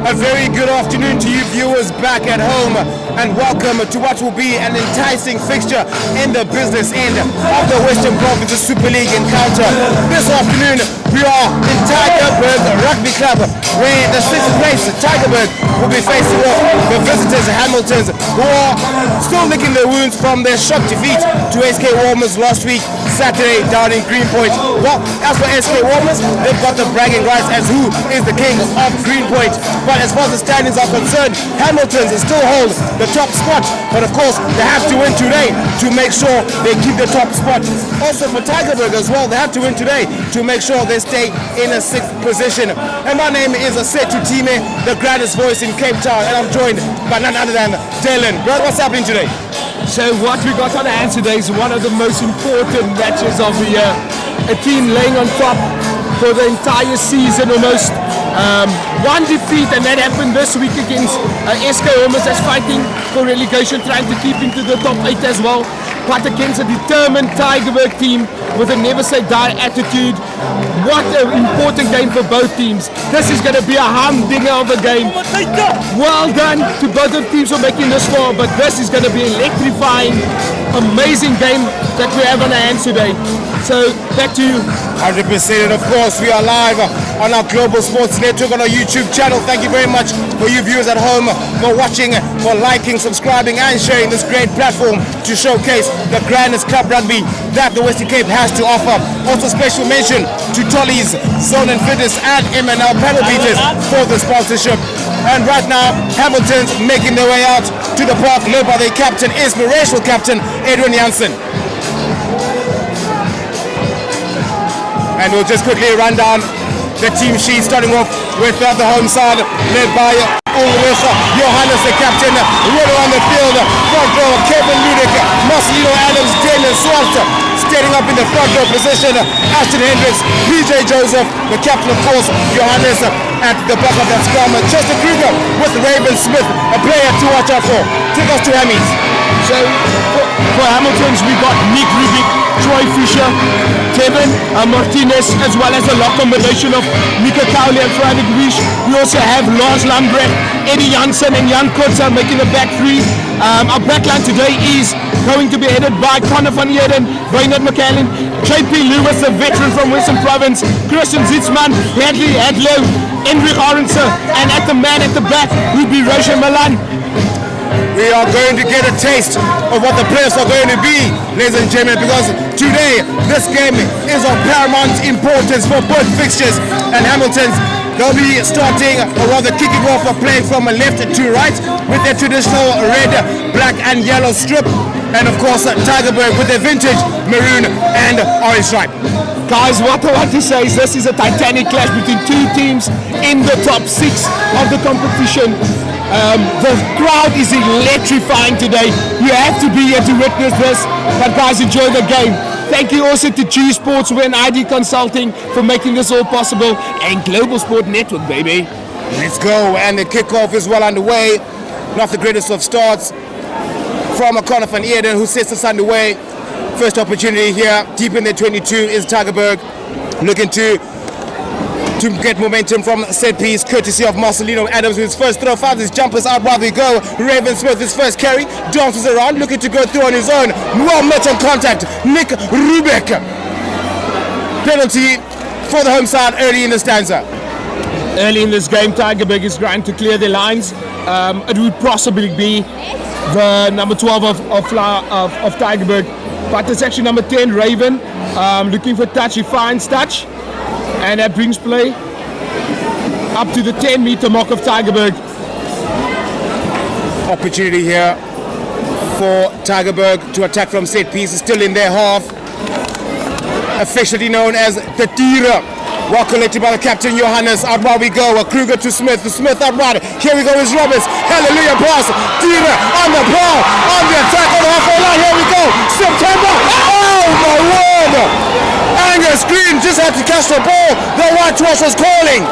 A very good afternoon to you viewers back at home, and welcome to what will be an enticing fixture in the business end of the Western Provinces Super League encounter. This afternoon we are in Tygerberg Rugby Club, where the 6th place Tygerberg will be facing off the visitors Hamiltons, who are still licking their wounds from their shock defeat to SK Warmers last week Saturday down in Greenpoint. Well, as for SK Warmers, they've got the bragging rights as who is the king of Greenpoint. But as far as the standings are concerned, Hamiltons still hold the top spot. But of course, they have to win today to make sure they keep the top spot. Also for Tygerberg as well, they have to win today to make sure they stay in a 6th position. And my name is Asetu Time, the grandest voice in Cape Town, and I'm joined by none other than Dylan. Brother, what's happening today? So what we got on hand today is one of the most important matches of the year. A team laying on top for the entire season almost. One defeat, and that happened this week against SK Warmers, that's fighting for relegation, trying to keep into the top 8 as well. But against a determined Tygerberg team with a never say die attitude. What an important game for both teams. This is going to be a humdinger of a game. Well done to both of teams for making this far, but this is going to be electrifying, amazing game that we have on our hands today. So back to you. 100%, and of course we are live on our Global Sports Network on our YouTube channel. Thank you very much for you viewers at home for watching, for liking, subscribing and sharing this great platform to showcase the grandest club rugby that the Western Cape has to offer. Also special mention to Tolly's Zone and Fitness and MNL panel beaters for the sponsorship. And right now, Hamilton's making their way out to the park, led by their captain, inspirational captain, Edwin Janssen. And we'll just quickly run down the team sheet, starting off with the home side, led by Ulrich Johannes, the captain, running on the field. Front row, Kevin Ludick, Marcelino Adams, Daniel Swartz, standing up in the front row position. Ashton Hendricks, PJ Joseph, the captain of course, Johannes at the back of that scrum. Chester Kruger with Ravensmead, a player to watch out for. Take us to Hammies. So for Hamiltons, we got Nick Rubik, Troy Fisher, Kevin Martinez, as well as a lock combination of Mika Cowley and Fredrik Wish. We also have Lars Lambrecht, Eddie Janssen and Jan Kotza making the back three. Our backline today is going to be headed by Connor van Heerden, Reynard McCallum, JP Lewis, a veteran from Western Province, Christian Zitzman, Hadley Hadlow, Hendrik Arendse, and at the man at the back will be Roshan Malan. We are going to get a taste of what the players are going to be, ladies and gentlemen, because today this game is of paramount importance for both fixtures. And Hamilton's, they'll be starting, or rather kicking off, or playing from left to right with their traditional red, black and yellow strip. And of course Tygerberg with their vintage maroon and orange stripe. Guys, what I want to say is this is a titanic clash between two teams in the top 6 of the competition. The crowd is electrifying today. You have to be here to witness this. But guys, enjoy the game. Thank you also to G Sportswear and ID Consulting for making this all possible, and Global Sport Network, baby. Let's go, and the kickoff is well underway. Not the greatest of starts from Connor van Heerden, who sets us underway. First opportunity here, deep in their 22 is Tygerberg, looking to get momentum from set piece, courtesy of Marcelino Adams with his first throw. Fires his jumpers out while we go. Ravensmead, his first carry, dances around, looking to go through on his own. Well met on contact, Nick Rubik. Penalty for the home side early in the stanza. Early in this game, Tygerberg is trying to clear their lines. It would possibly be the number 12 of Tygerberg, but it's actually number 10, Raven, looking for touch. He finds touch, and that brings play up to the 10-meter mark of Tygerberg. Opportunity here for Tygerberg to attack from set piece, still in their half. Officially known as the Tira. Well collected by the captain Johannes. Out while we go. Kruger to Smith. The Smith out wide. Here we go is Roberts. Hallelujah pass. Tira on the ball. On the attack on the halfway line. Here we go. September. Oh my word. Angus Green just had to catch the ball. The whitewash was calling.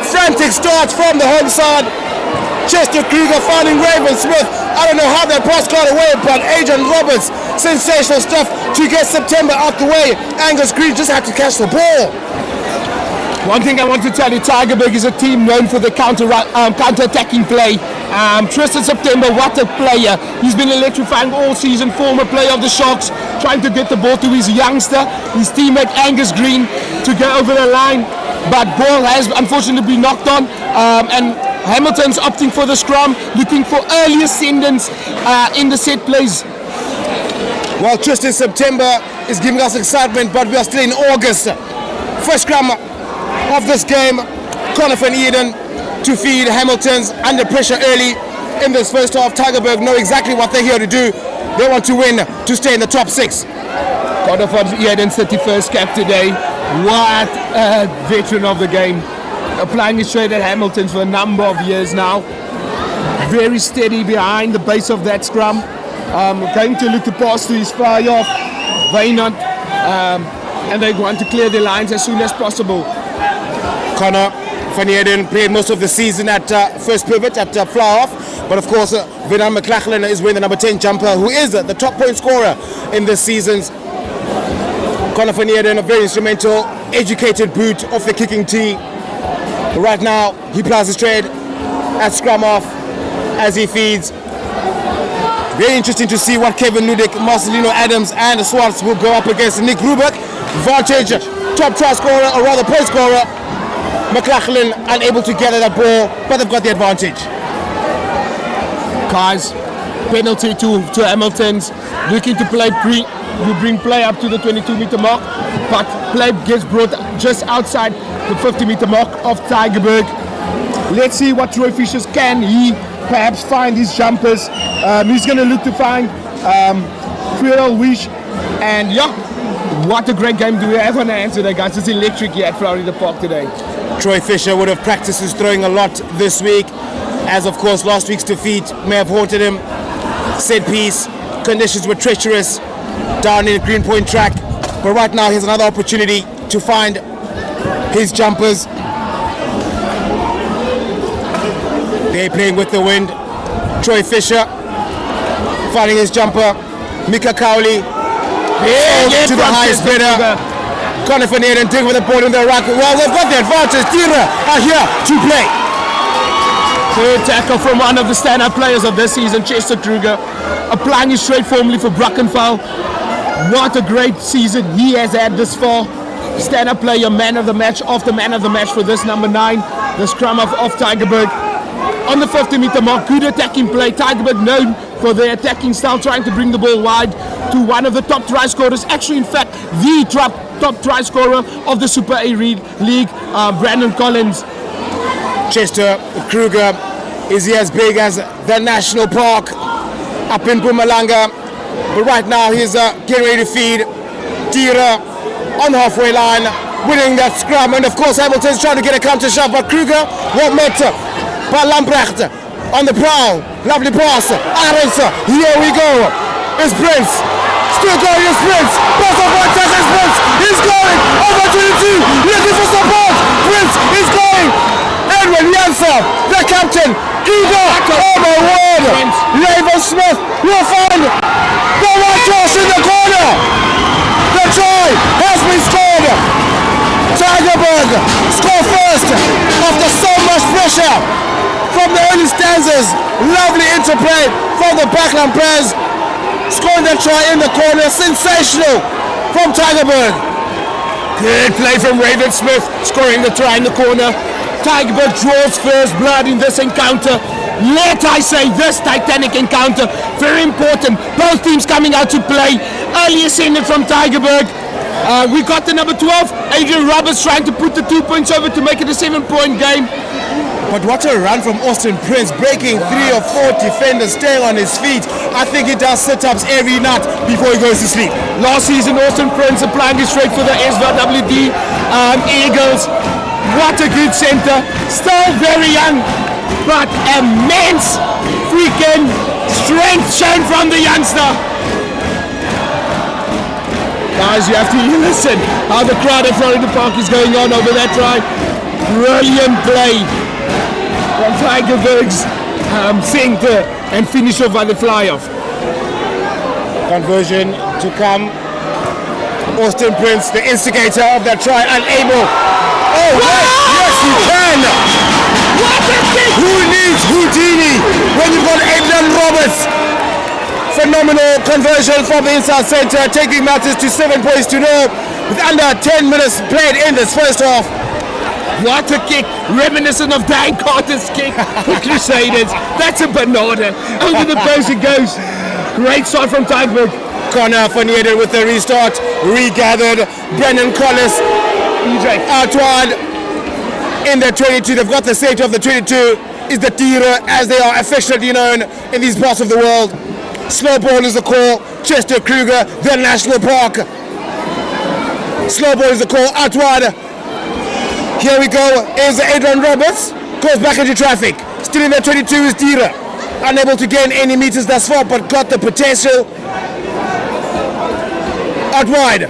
Frantic start from the home side. Chester Kruger finding Ravensmead. I don't know how that pass got away, but Adrian Roberts, sensational stuff to get September out the way. Angus Green just had to catch the ball. One thing I want to tell you, Tygerberg is a team known for the counter-attacking play. Tristan September, what a player. He's been electrifying all season, former player of the Sharks, trying to get the ball to his youngster, his teammate Angus Green, to go over the line. But ball has unfortunately been knocked on, and Hamilton's opting for the scrum, looking for early ascendance in the set plays. Well, Tristan September is giving us excitement, but we are still in August. First scrum of this game, Connor van Eden to feed Hamilton's under pressure early in this first half. Tygerberg know exactly what they're here to do. They want to win to stay in the top 6. Connor van Eden's 31st cap today. What a veteran of the game. Applying his trade at Hamilton's for a number of years now. Very steady behind the base of that scrum. Going to look to pass to his fly off. Vaynant. And they want to clear the lines as soon as possible. Connor van Eden played most of the season at first pivot at fly off. But of course, Vinan McLachlan is wearing the number 10 jumper, who is the top point scorer in this season's. Connor van Eden, a very instrumental, educated boot off the kicking tee. Right now, he plies his trade at scrum off as he feeds. Very interesting to see what Kevin Ludick, Marcelino Adams and Swartz will go up against. Nick Rubeck, Vantage, top try scorer, or rather point scorer. McLachlan unable to gather that ball, but they've got the advantage. Guys, penalty to Hamilton's, looking to bring play up to the 22-meter mark, but play gets brought just outside the 50-meter mark of Tygerberg. Let's see what Troy Fishers can he perhaps find his jumpers. He's going to look to find Friel Wish, and yeah, what a great game do we have on our hands today, guys. It's electric here at Florida Park today. Troy Fisher would have practiced his throwing a lot this week, as of course last week's defeat may have haunted him. Set piece, conditions were treacherous down in the Greenpoint track, but right now he has another opportunity to find his jumpers. They're playing with the wind. Troy Fisher finding his jumper. Mika Cowley to the highest bidder. Connor van Eden dig with the ball in the rack. Well, they've got the advantage. Tira are here to play. Third tackle from one of the stand-up players of this season, Chester Kruger, applying his trade formally for Brackenfell. What a great season he has had this far. Stand-up player, man of the match, after man of the match for this number 9, the scrum of Tygerberg. On the 50-meter mark, good attacking play. Tygerberg known for their attacking style, trying to bring the ball wide to one of the top try scorers. Actually, in fact, the top try scorer of the Super A League, Brandon Collins. Chester Kruger, is he as big as the National Park up in Mpumalanga? But right now he's getting ready to feed Tira on the halfway line, winning that scrum. And of course Hamilton's trying to get a counter shot, but Kruger won't met by Lamprecht on the prowl. Lovely pass. Arends, here we go. It's Prince. Still going, it's Prince. Pass of one touch, it's Prince. He's going over to the 2. Looking for support. Prince is going. Edwin Janssen, the captain. Kruger. Oh my word. Ravensmead will find the white cross in the corner. The try has been scored. Tygerberg score first after so much pressure from the early stanzas. Lovely interplay from the backline players. Scoring that try in the corner. Sensational from Tygerberg. Good play from Ravensmead, scoring the try in the corner. Tygerberg draws first blood in this encounter. Let I say, this titanic encounter, very important. Both teams coming out to play. Early ascendant from Tygerberg. We got the number 12, Adrian Roberts, trying to put the 2 points over to make it a 7-point game. But what a run from Austin Prince, breaking 3 or 4 defenders, staying on his feet. I think he does sit-ups every night before he goes to sleep. Last season, Austin Prince applying his straight for the SWD Eagles. What a good center. Still very young, but immense freaking strength shown from the youngster. Guys, you have to listen how the crowd at Florida Park is going on over that try. Brilliant play from Tygerberg's center and finish off by the fly-off. Conversion to come. Austin Prince, the instigator of that try, unable Oh, yes, you can. What a kick! Who needs Houdini when you've got Adrian Roberts? Phenomenal conversion from the inside center, taking matters to 7 points to 0 with under 10 minutes played in this first half. What a kick! Reminiscent of Dan Carter's kick for Crusaders. That's a banana. Over the post it goes. Great start from Tygerberg. Connor Fournier with the restart, regathered. Brendan Collis, Artois in the 22. They've got the safety of the 22. Is the Tira, as they are affectionately known in these parts of the world. Slow ball is the call. Chester Kruger, the National Park. Slow ball is the call. Artois. Here we go. Is Adrian Roberts. Goes back into traffic. Still in the 22 is Tira. Unable to gain any meters thus far, but got the potential. Out wide.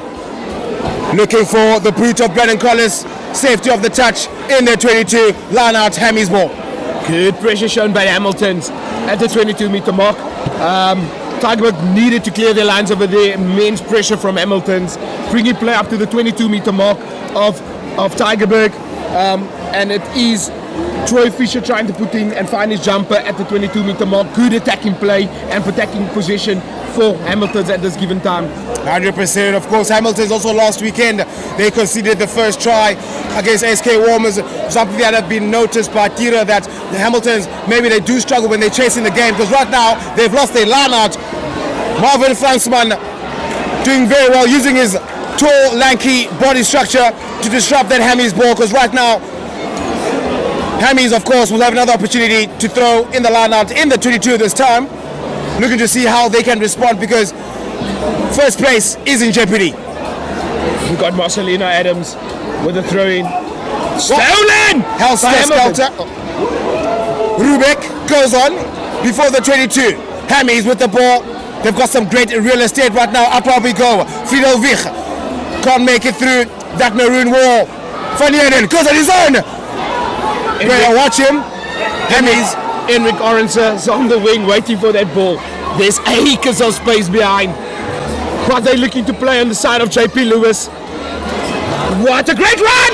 Looking for the boot of Brendan Collis. Safety of the touch in the 22. Line out Hammy's ball. Good pressure shown by Hamilton's at the 22-meter mark. Tygerberg needed to clear their lines over there. Immense pressure from Hamilton's. Bringing play up to the 22-meter mark of Tygerberg. And it is Troy Fisher trying to put in and find his jumper at the 22-meter mark. Good attacking play and protecting position for Hamilton's at this given time. 100%. Of course, Hamilton's also last weekend, they conceded the first try against SK Warmers. Something that had been noticed by Tira, that the Hamiltons, maybe they do struggle when they're chasing the game, because right now they've lost their line out. Marvin Franksman doing very well, using his tall, lanky body structure to disrupt that Hammy's ball, because right now Hammy's, of course, will have another opportunity to throw in the line out in the 22 this time. Looking to see how they can respond, because first place is in jeopardy. We've got Marcelino Adams with a throw-in. Stolen! Skelter. Rubek goes on before the 22. Hammy's with the ball. They've got some great real estate right now. Up we go. Friedel Vich can't make it through that maroon wall. Fournier goes on his own. Better watch him. Hammy's. Enric Orenser is on the wing waiting for that ball. There's acres of space behind. But they're looking to play on the side of JP Lewis. What a great run!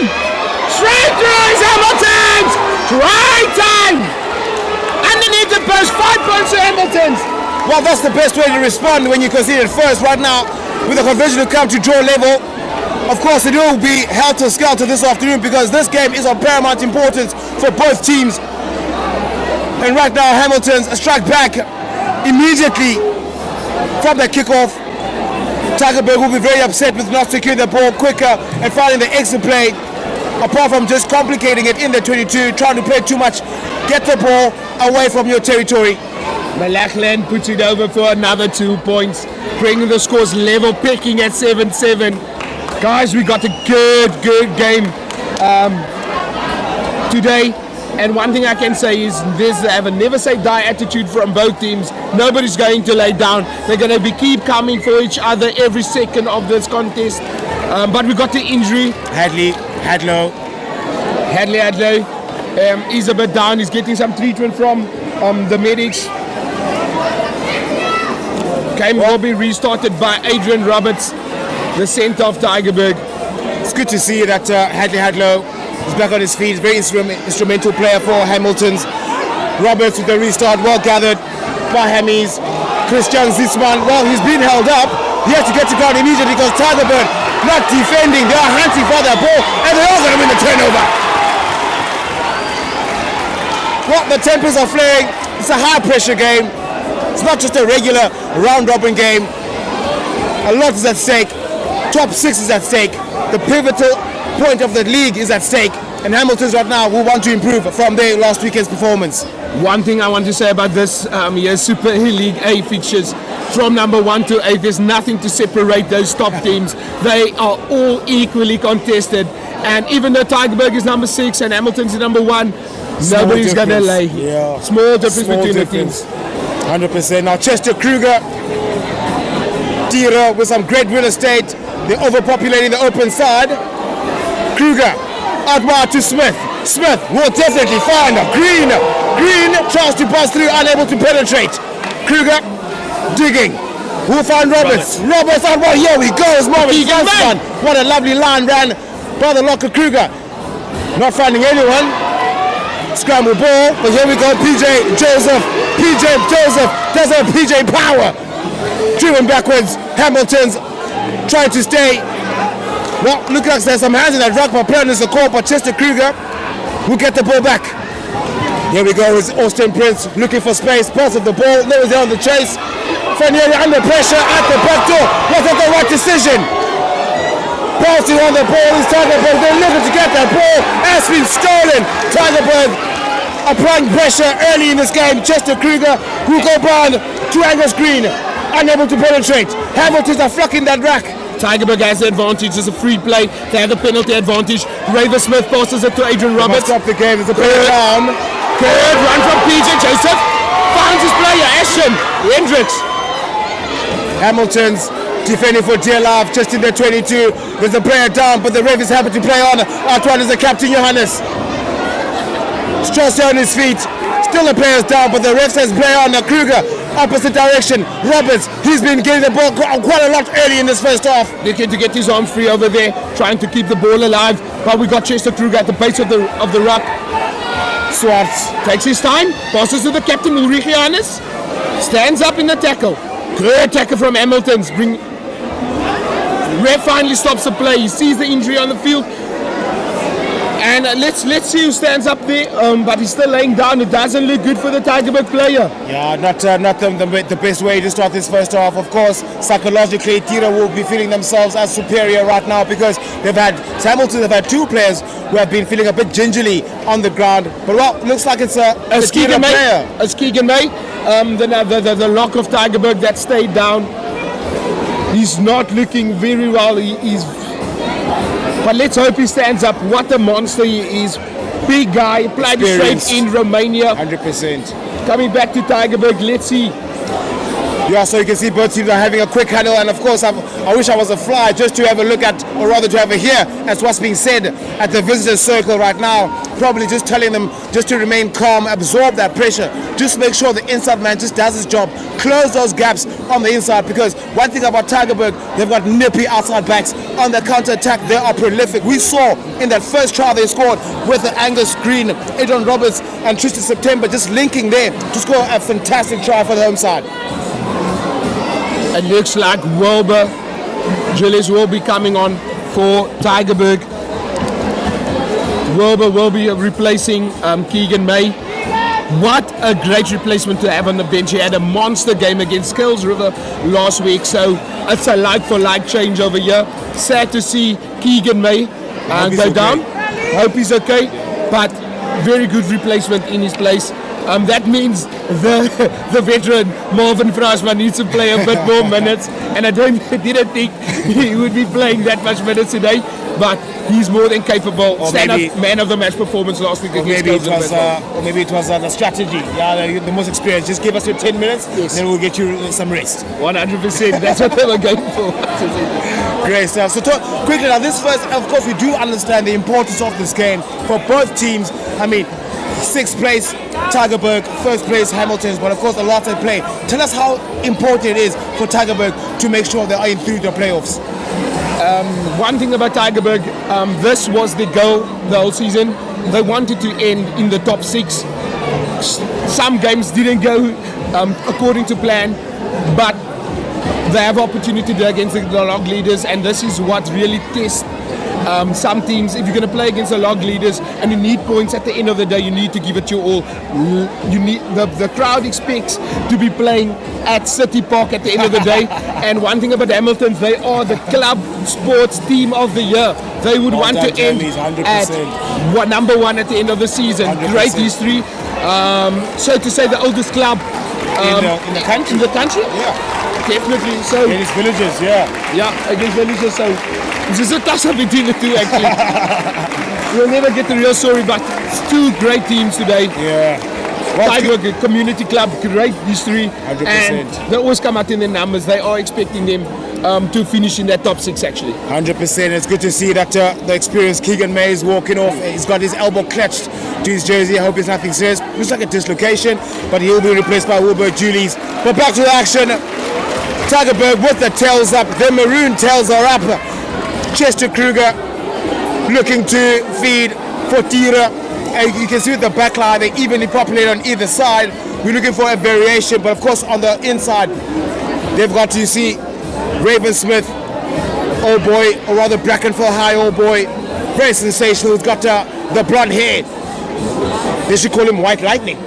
Straight through is Hamilton's! Right time! Underneath the post, 5 points to Hamilton's. Well, that's the best way to respond when you concede it first. Right now, with the conversion to come to draw level, of course it will be helter-skelter this afternoon, because this game is of paramount importance for both teams. And right now, Hamilton's strike back immediately from the kickoff. Tygerberg will be very upset with not securing the ball quicker and finding the exit play, apart from just complicating it in the 22, trying to play too much. Get the ball away from your territory. Malachlan puts it over for another 2 points, bringing the scores level, picking at 7-7. Guys, we got a good game today. And one thing I can say is this: they have a never say die attitude from both teams. Nobody's going to lay down. They're going to keep coming for each other every second of this contest. But we got the injury. Hadlow is a bit down. He's getting some treatment from the medics. Game will be restarted by Adrian Roberts, the centre of Tygerberg. It's good to see that Hadlow is back on his feet. Very instrumental player for Hamilton's. Roberts with the restart, well gathered by Hammies. Christian Zisman, well, he's been held up. He has to get to ground immediately because Tygerberg not defending. They are hunting for their ball, and they're all going to win the turnover. Well, the tempers are flaring. It's a high pressure game. It's not just a regular round robin game. A lot is at stake. Top 6 is at stake. The pivotal point of the league is at stake, and Hamilton's right now will want to improve from their last weekend's performance. One thing I want to say about this year's Super League A fixtures, from number 1 to 8, there's nothing to separate those top teams. They are all equally contested, and even though Tygerberg is number 6 and Hamilton's is number 1, nobody's going to lay. Yeah. Small difference between the teams. 100%. Now Chester Kruger, Tira with some great real estate. They're overpopulating the open side. Kruger, out wide to Smith. Smith will definitely find Green. Green tries to pass through, unable to penetrate. Kruger digging. We'll find Roberts. Roberts out wide. Here we go. Marvin Franksman. What a lovely line ran by the locker. Kruger Not finding anyone. Scramble ball, but here we go. PJ Joseph does have PJ power. Driven backwards. Hamilton's trying to stay. Well, look like there's some hands in that ruck, but playing is a call, but Chester Kruger will get the ball back. Here we go, it's Austin Prince looking for space, pass of the ball, there is on the chase. Fanieri under pressure at the back door. Was that the right decision? Passing on the ball is Tygerberg. They're looking to get that ball. Has been stolen. Tygerberg applying pressure early in this game. Chester Kruger will go behind to Angus Green, unable to penetrate. Hamilton's are flocking that rack. Tygerberg has the advantage. It's a free play. They have the penalty advantage. Ravensmead passes it to Adrian Roberts. Stop the game. There's a player down. Good run from PJ Joseph. Finds his player, Ashton Hendricks. Hamilton's defending for dear life, just in the 22. There's a player down, but the ref is happy to play on. Antoine is the captain, Johannes. Strasser on his feet. Still the players down, but the ref says play on. Kruger, opposite direction. Roberts, he's been getting the ball quite a lot early in this first half. Looking to get his arm free over there, trying to keep the ball alive. But we got Chester Kruger at the base of the ruck. Swartz takes his time, passes to the captain, Ulrich Johannes. Stands up in the tackle. Good tackle from Hamilton's. Ref finally stops the play. He sees the injury on the field. And let's see who stands up there. But he's still laying down. It doesn't look good for the Tygerberg player. Yeah, not the best way to start this first half. Of course, psychologically, Tira will be feeling themselves as superior right now because Hamilton have had two players who have been feeling a bit gingerly on the ground. But well, looks like it's a Tira player. As Keegan May, the lock of Tygerberg that stayed down. He's not looking very well. But let's hope he stands up. What a monster he is. Big guy, played straight in Romania. 100%. Coming back to Tygerberg, let's see. Yeah, so you can see both teams are having a quick handle, and of course I wish I was a fly just to have a look at, or rather to have a hear at what's being said at the visitors circle right now. Probably just telling them just to remain calm, absorb that pressure, just make sure the inside man just does his job, close those gaps on the inside, because one thing about Tygerberg, they've got nippy outside backs. On the counter-attack, they are prolific. We saw in that first try they scored with the Angus Green, Adrian Roberts and Tristan September just linking there to score a fantastic try for the home side. It looks like Julius will be coming on for Tygerberg. Wilbur will be replacing Keegan May. What a great replacement to have on the bench. He had a monster game against Skills River last week, so it's a like-for-like change over here. Sad to see Keegan May go down. Hope he's okay, but very good replacement in his place. That means the veteran Marvin Frasman needs to play a bit more minutes, and I didn't think he would be playing that much minutes today, but he's more than capable. Stand-up man of the match performance last week against Skills River. Or maybe it was the strategy. Yeah, the most experienced. Just give us your 10 minutes, then we'll get you some rest. 100%. That's what they were going for. Great stuff. So quickly now, this first, of course, we do understand the importance of this game for both teams. I mean, 6th place Tygerberg, 1st place Hamilton's, but of course a lot at play. Tell us how important it is for Tygerberg to make sure they are in through the playoffs. One thing about Tygerberg, this was the goal the whole season. They wanted to end in the top 6. Some games didn't go according to plan, but they have opportunity to against the log leaders, and this is what really tests some teams. If you're going to play against the log leaders and you need points at the end of the day, you need to give it your all. You need the crowd expects to be playing at City Park at the end of the day. And one thing about Hamilton, they are the club sports team of the year. They would want to end at number 1 at the end of the season. 100%. Great history. So to say, the oldest club in the country. In the country? Yeah. Definitely. So against Villagers, yeah. Yeah, against Villagers. So this is a toss-up between the two, actually. We'll never get the real story, but it's two great teams today. Yeah. Well, Tygerberg Community Club, great history. 100%. And they always come out in the numbers. They are expecting them to finish in that top 6, actually. 100%. It's good to see that the experienced Keegan May is walking off. He's got his elbow clutched to his jersey. I hope it's nothing serious. Looks like a dislocation, but he'll be replaced by Wilbur Julies. But back to the action. Tygerberg with the tails up. The maroon tails are up. Chester Kruger looking to feed for Tira. And you can see with the back line, they evenly populate on either side. We're looking for a variation, but of course on the inside, they've got, you see, Ravensmead, old boy, or rather Brackenfell High, old boy, very sensational. He's got the blonde hair. They should call him White Lightning.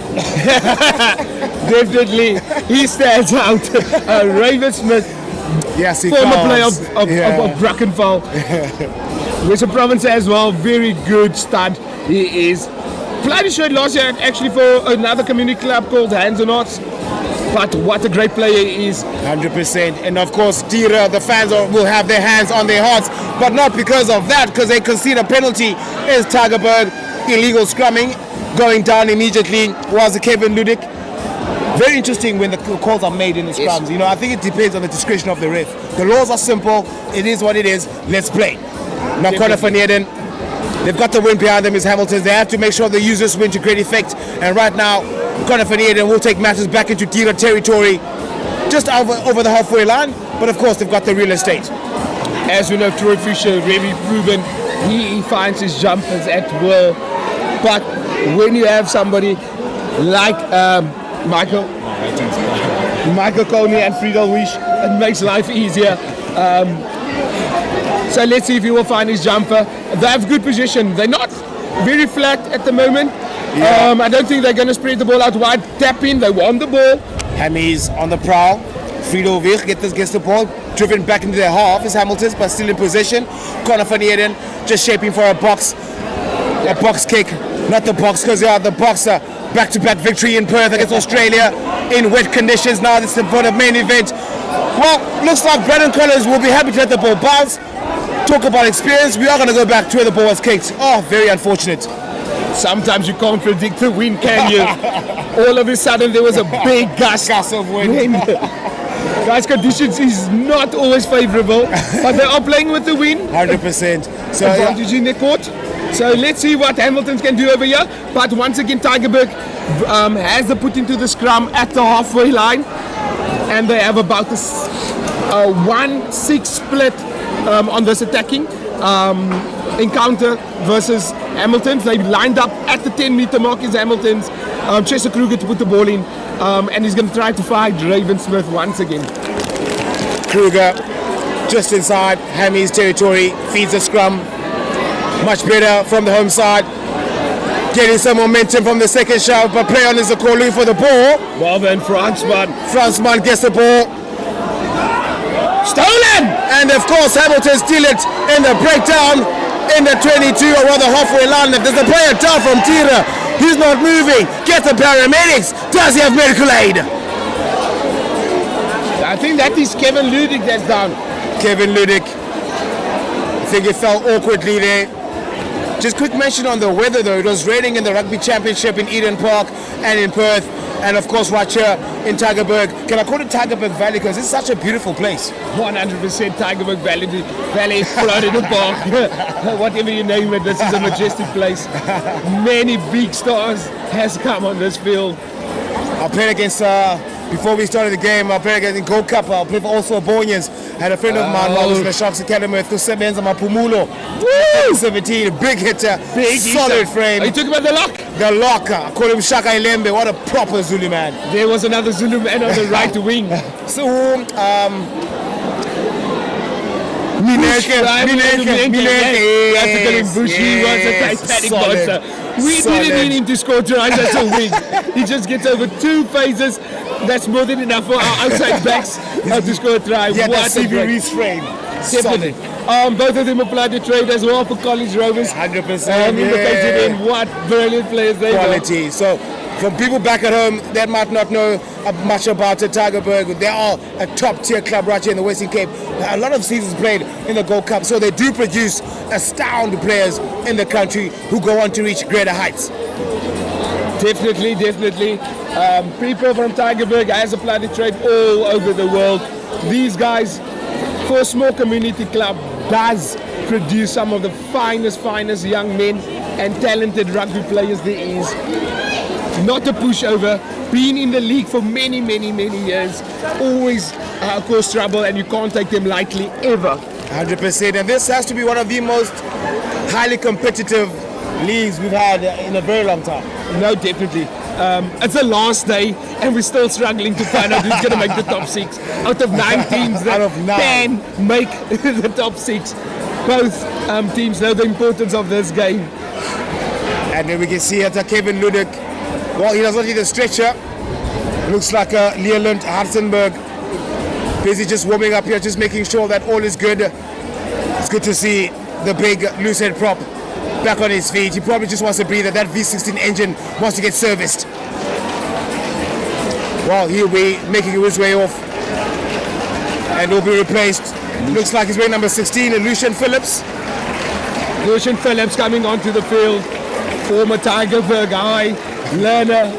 Definitely, he stands out. Ravensmead, yes, he former counts. player of Brackenfell. Western Province as well, very good stud. He is. Played shirt last year actually for another community club called Hands on Arts. But what a great player he is. 100%. And of course, Tira, the fans will have their hands on their hearts, but not because of that, because they concede a penalty. Is Tygerberg, illegal scrumming, going down immediately was Kevin Ludick. Very interesting when the calls are made in the scrums. Yes. You know, I think it depends on the discretion of the ref. The laws are simple. It is what it is. Let's play. Now, Connor van Heerden, they've got the win behind them is Hamilton. They have to make sure they use this win to great effect. And right now, Connor van Heerden will take matters back into Tira territory, just over the halfway line. But of course, they've got the real estate. As we know, Troy Fisher, really proven, he finds his jumpers at will. But when you have somebody like Michael Coney and Friedel Wish, it makes life easier. So let's see if he will find his jumper. They have good position. They're not very flat at the moment. Yeah. I don't think they're going to spread the ball out wide. Tap in, they want the ball. Hammy's on the prowl. Friedel Wish gets the ball. Driven back into their half is Hamilton's, but still in possession. Connor van Heerden just shaping for a box kick. Not the box, because they are the boxer. Back-to-back victory in Perth against Australia in wet conditions. Now this is for the main event. Well, looks like Brandon Collins will be happy to let the ball bounce. Talk about experience. We are going to go back to where the ball was kicked. Oh, very unfortunate. Sometimes you can't predict the wind, can you? All of a sudden there was a big gust of wind. Guys, conditions is not always favourable, but they are playing with the wind. 100%. So advantage in their court. So let's see what Hamilton can do over here. But once again, Tygerberg has the put into the scrum at the halfway line, and they have about a 1-6 split on this attacking encounter versus Hamilton's. They lined up at the 10-meter mark is Hamilton's. Chester Kruger to put the ball in, and he's going to try to fight Ravensmead once again. Kruger just inside Hammy's territory, feeds the scrum. Much better from the home side. Getting some momentum from the second shove, but play on is the call looking for the ball. Well then, Fransman gets the ball. Stolen! And of course, Hamilton steal it in the breakdown in the 22, or rather halfway line. If there's a player down from Tira, he's not moving. Get the paramedics. Does he have medical aid? I think that is Kevin Ludick that's down. Kevin Ludick. I think he fell awkwardly there. Just quick mention on the weather though. It was raining in the Rugby Championship in Eden Park and in Perth. And of course right here in Tygerberg. Can I call it Tygerberg Valley? Because it's such a beautiful place. 100% Tygerberg Valley, Florida Park. Whatever you name it, this is a majestic place. Many big stars has come on this field. I played against, before we started the game, I played against in Gold Cup. I played for also Bonians. Had a friend of mine who was in the Sharks Academy, Thusebenza Mapumulo. 17, big hitter, solid frame. Are you talking about the lock? The locker. I call him Shaka Ilembe. What a proper Zulu man. There was another Zulu man on the right wing. So, Mineke. He was a Titanic monster. We didn't need him to score tries as a wing. He just gets over 2 phases. That's more than enough for our outside backs to score a try. Yeah, what a Reese frame. Definitely. Both of them applied the trade as well for College Rovers. 100%. Indicated in what brilliant players they quality. were. So, for people back at home that might not know much about Tygerberg, they are a top-tier club right here in the Western Cape. A lot of seasons played in the Gold Cup, so they do produce astounding players in the country who go on to reach greater heights. Definitely. People from Tygerberg has applied the trade all over the world. These guys, for a small community club, does produce some of the finest young men and talented rugby players there is. Not a pushover, been in the league for many years, always cause trouble, and you can't take them lightly ever. 100%, and this has to be one of the most highly competitive leagues we've had in a very long time. No, definitely. It's the last day, and we're still struggling to find out who's going to make the top 6. Out of 9 teams that Out of 9. can make the top 6. Both teams know the importance of this game. And then we can see here Kevin Ludick. Well, he does not need a stretcher. Looks like Leland Hartzenberg. Busy just warming up here, just making sure that all is good. It's good to see the big loose head prop back on his feet. He probably just wants to breathe. That V16 engine wants to get serviced. Well, he'll be making his way off and will be replaced. Looks like he's wearing number 16, Lucian Phillips. Lucian Phillips coming onto the field. Former Tygerberg high learner.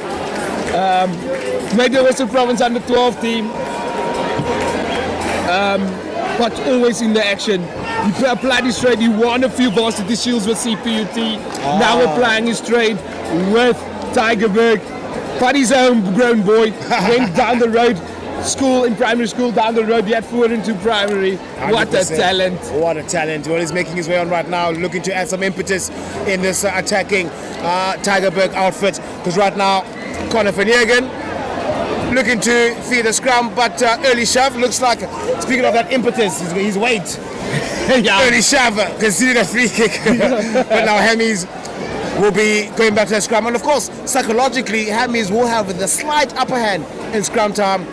Made the Western Province under 12 team. But always in the action. He applied his trade. He won a few varsity shields with CPUT. Now applying his trade with Tygerberg. But his homegrown boy went down the road. In primary school down the road. He had 4 into primary. 100%. What a talent. What a talent. Well, he's making his way on right now, looking to add some impetus in this attacking Tygerberg outfit. Because right now, Conor van Heerden looking to feed the scrum, but early shove looks like, speaking of that impetus, his weight. Yeah. Early shove, conceded a free kick. But now Hammies will be going back to the scrum. And of course, psychologically, Hammies will have the slight upper hand in scrum time.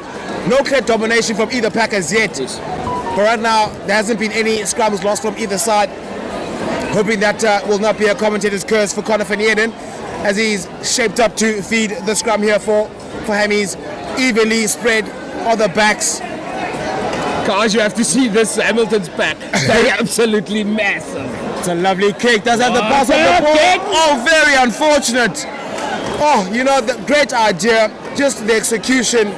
No clear domination from either pack as yet. But right now, there hasn't been any scrums lost from either side. Hoping that will not be a commentator's curse for Conor van Heerden, as he's shaped up to feed the scrum here for Hammies. Evenly spread on the backs. Guys, you have to see this Hamilton's pack. They're absolutely massive. It's a lovely kick. Does have the pass on the ball. Kick. Oh, very unfortunate. Oh, you know, the great idea, just the execution.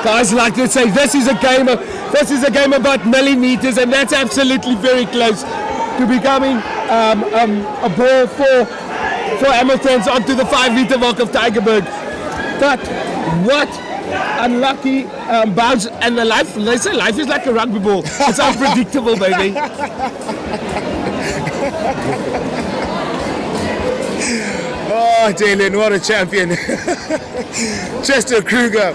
Guys, like to say, this is a game about millimeters, and that's absolutely very close to becoming a ball for Hamilton's onto the 5-meter mark of Tygerberg. But what unlucky bounce, and they say life is like a rugby ball. It's unpredictable, baby. Oh, Dalen, what a champion. Chester Kruger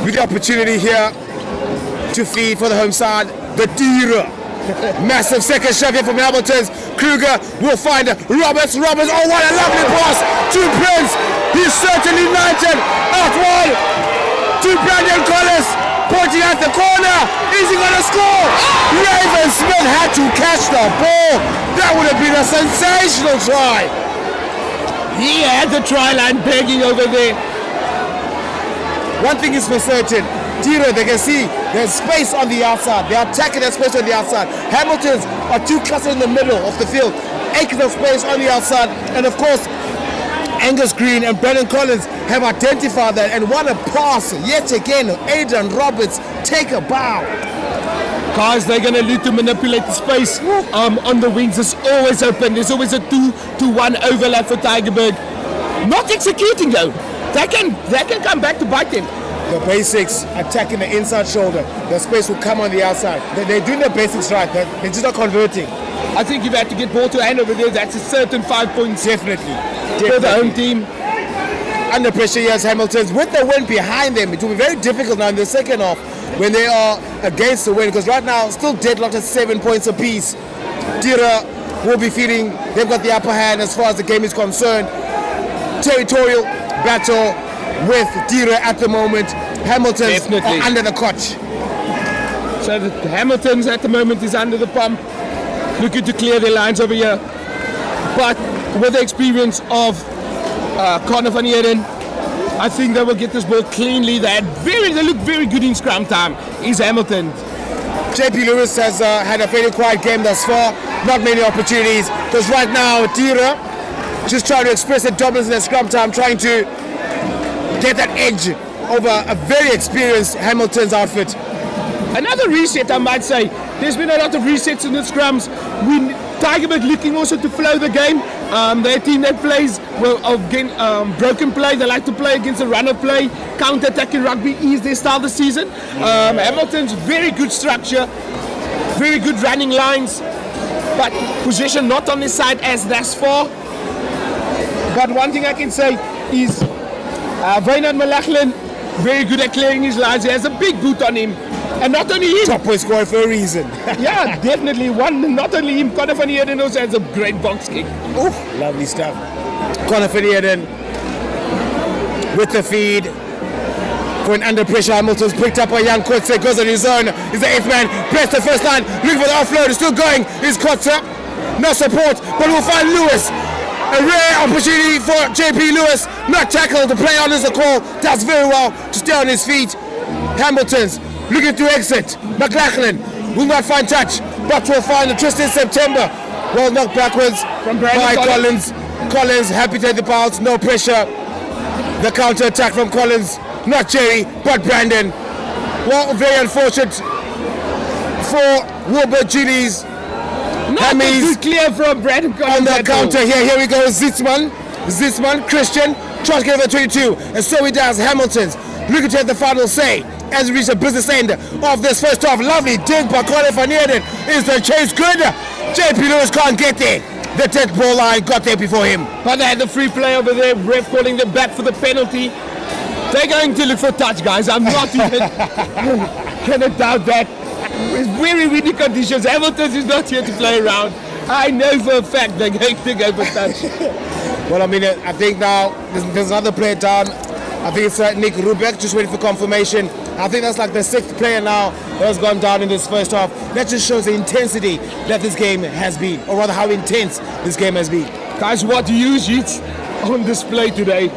with the opportunity here to feed for the home side. The Dira. Massive second shove here from Hamilton's. Kruger will find Roberts. Oh, what a lovely pass to Prince. He's certainly knighted. Out one to Brandon Collins, pointing at the corner. Is he going to score? Ravensmead had to catch the ball. That would have been a sensational try. He had the try line begging over there. One thing is for certain, Tiro, they can see there's space on the outside. They're attacking that space on the outside. Hamilton's are 2 clustered in the middle of the field. Acres of space on the outside. And of course, Angus Green and Brendan Collins have identified that. And what a pass yet again. Aidan Roberts, take a bow. Guys, they're going to need to manipulate the space on the wings. It's always open. There's always a 2-to-1 overlap for Tygerberg. Not executing though. They can come back to bite them. The basics, attacking the inside shoulder. The space will come on the outside. They're doing the basics right. They're just not converting. I think if you had to get ball to hand over there, that's a certain 5 points. Definitely. For the home team. Under pressure, yes, Hamilton's. With the wind behind them, it will be very difficult now in the second half when they are against the wind, because right now, still deadlocked at 7 points apiece. Tira will be feeling they've got the upper hand as far as the game is concerned. Territorial battle with Tira at the moment. Hamilton's are under the coach. So the Hamilton's at the moment is under the pump, looking to clear their lines over here. But with the experience of Conor van Heerden, I think they will get this ball cleanly. They look very good in scrum time. Is Hamilton. JP Lewis has had a very quiet game thus far. Not many opportunities, because right now Tira just trying to express their dominance in their scrum time, trying to get that edge over a very experienced Hamilton's outfit. Another reset, I might say. There's been a lot of resets in the scrums. Tygerberg looking also to flow the game. Their team that plays broken play. They like to play against the run of play. Counter-attacking rugby is their style this season. Hamilton's very good structure, very good running lines. but position not on his side as thus far. But one thing I can say is Wynand Malachlan, very good at clearing his lines. He has a big boot on him. And not only him. Top boy scorer for a reason. Yeah, definitely. Not only him, Conor van Heerden also has a great box kick. Oof, lovely stuff. Conor van Heerden with the feed. Going under pressure, Hamilton's picked up by young Kotze, goes on his own. He's the 8th man, press the first line, looking for the offload, it's still going. He's Kotze, no support, but we'll find Lewis. A rare opportunity for JP Lewis, not tackled, the play on is the call, does very well to stay on his feet. Hamilton's looking to exit. McLachlan will not find touch, but will find the Tristan September. Well knocked backwards from by Collins. Collins happy to take the bounce, no pressure. The counter attack from Collins, not Jerry, but Brandon. Well, very unfortunate for Wilbur Gillies. Not too clear from Brandon Collins on the counter here. Here we go, Zitzman, Christian, tries to get over 22, and so he does. Hamilton's looking to have the final say as we reach the business end of this first half. Lovely dig by Conor van Heerden. Is the chase good? JP Lewis can't get there. The dead ball line got there before him. But they had the free play over there. Ref calling them back for the penalty. They're going to look for touch, guys. I'm not even going to doubt that. It's very windy conditions. Hamilton is not here to play around. I know for a fact they're going to go for touch. Well, I mean, I think now there's another player down. I think it's Nick Rubeck, just waiting for confirmation. I think that's like the 6th player now that has gone down in this first half. That just shows the intensity that this game has been, or rather how intense this game has been. Guys, what huge hits on display today.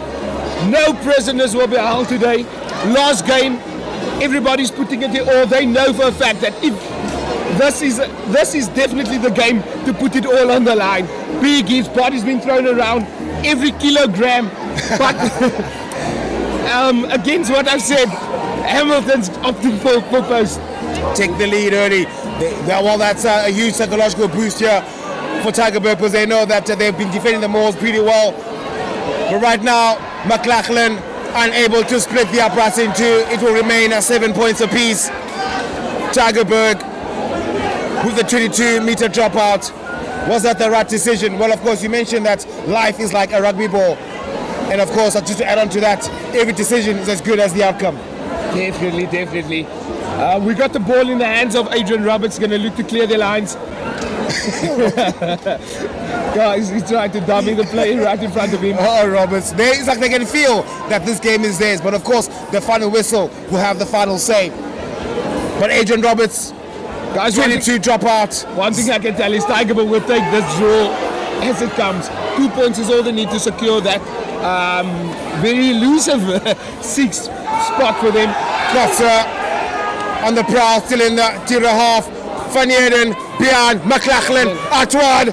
No prisoners will be held today. Last game, everybody's putting it in all. They know for a fact that if this is definitely the game to put it all on the line. Big hits, bodies being thrown around, every kilogram. But against what I've said, Hamilton's opting for post. Take the lead early. Well, that's a huge psychological boost here for Tygerberg, because they know that they've been defending the Moors pretty well. But right now, McLachlan unable to split the uprights in two. It will remain at 7 points apiece. Tygerberg with the 22-meter dropout. Was that the right decision? Well, of course, you mentioned that life is like a rugby ball. And of course, just to add on to that, every decision is as good as the outcome. Definitely. We got the ball in the hands of Adrian Roberts, going to look to clear their lines. Guys, he's trying to dummy the play right in front of him. Oh, Roberts. It's like they can feel that this game is theirs. But of course, the final whistle will have the final say. But Adrian Roberts, guys, 22 dropout. One thing I can tell is Tygerberg will take this draw as it comes. 2 points is all they need to secure that. Very elusive 6th spot for them. Kotze on the prowl, still in the tier half. Van Heerden behind McLachlan. Artois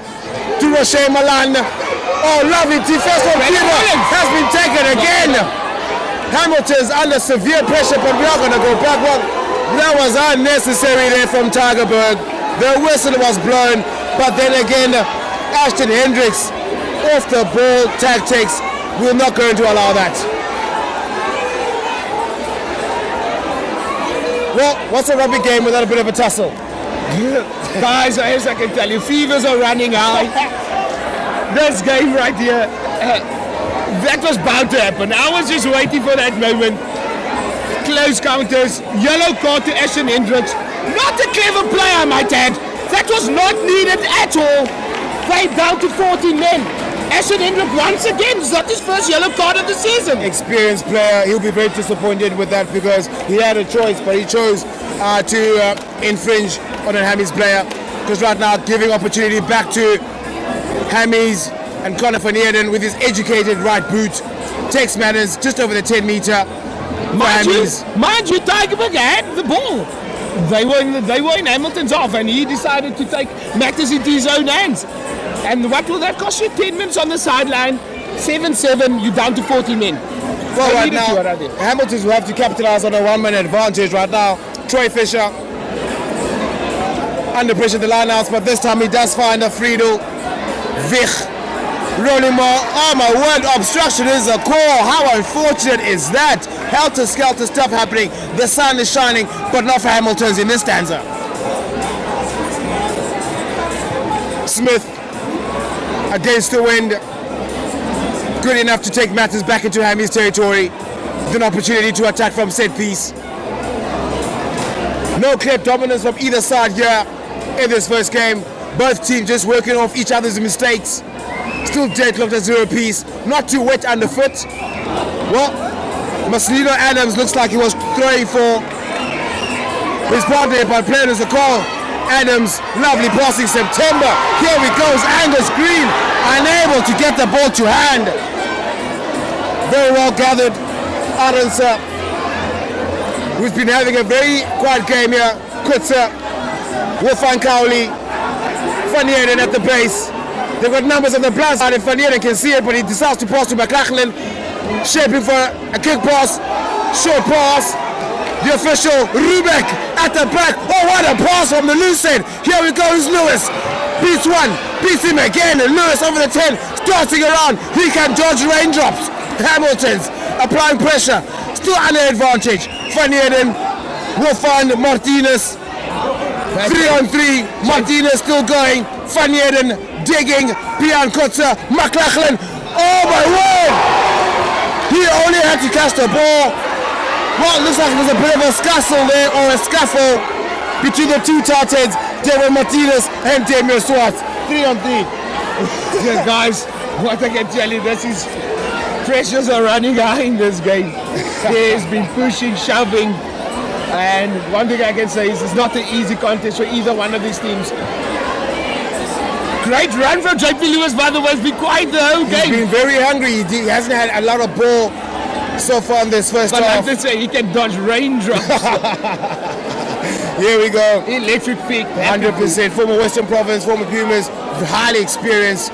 to Rocher Malan. Oh, lovely defense from Peter has been taken again. Hamilton's under severe pressure, but we are going to go back. Well, that was unnecessary there from Tygerberg. The whistle was blown, but then again, Ashton Hendricks off the ball tactics. We're not going to allow that. Well, what's a rugby game without a bit of a tussle? Guys, as I can tell you, fevers are running high. This game right here, that was bound to happen. I was just waiting for that moment. Close counters, yellow card to Ashton Hendricks. Not a clever play, I might add. That was not needed at all. They down to 14 men. Ashton Hendricks once again, it's not his first yellow card of the season. Experienced player, he'll be very disappointed with that because he had a choice, but he chose to infringe on a Hammies player. Because right now, giving opportunity back to Hammies and Conor van Heerden with his educated right boot. Takes matters just over the 10 meter. Mind you, Tygerberg had the ball. They were in Hamilton's off, and he decided to take matters into his own hands. And what will that cost you? 10 minutes on the sideline, 7-7, you're down to 40 men. Well, right now, Hamilton's will have to capitalize on a one-man advantage right now. Troy Fisher under pressure at the lineouts, but this time he does find a Friedel. Vich. Ronimo. Oh my word, obstruction is a call. How unfortunate is that? Helter-skelter stuff happening. The sun is shining, but not for Hamilton's in this stanza. Smith against the wind. Good enough to take matters back into Hammy's territory. With an opportunity to attack from set piece. No clear dominance from either side here in this first game. Both teams just working off each other's mistakes. Still deadlocked at 0 apiece. Not too wet underfoot. Well, Maslino Adams looks like he was throwing for his partner, but playing as a call. Adams, lovely passing September. Here we goes, Angus Green, unable to get the ball to hand. Very well gathered. Aransa, who's been having a very quiet game here. Kutsa, Wolfgang Cowley, Van Heerden at the base. They've got numbers on the blind side and Van Heerden can see it, but he decides to pass to McLachlan. Shaping for a kick pass, short pass. The official, Rubek at the back. Oh, what a pass from the loose end. Here we go, it's Lewis. Beats one, beats him again. And Lewis over the 10, starting around. He can dodge raindrops. Hamilton's applying pressure. Still under advantage. Van Heerden will find Martinez. 3-on-3. Martinez still going. Van Heerden digging. Pian Kotze. McLachlan. Oh my word! He only had to catch the ball. Well, it looks like there's a bit of a scuffle there, or a scuffle between the two tight heads, David Martinez and Damian Swartz. 3-on-3. Yeah, guys, what I can tell you, this is pressures are running high in this game. There's been pushing, shoving, and one thing I can say is it's not an easy contest for either one of these teams. Great run from JP Lewis, by the way. It's been quite the whole game. He's been very hungry. He hasn't had a lot of ball so far in this first half. But like they say, he can dodge raindrops. Here we go. Electric feet. 100%. Former Western Province, former Pumas, highly experienced.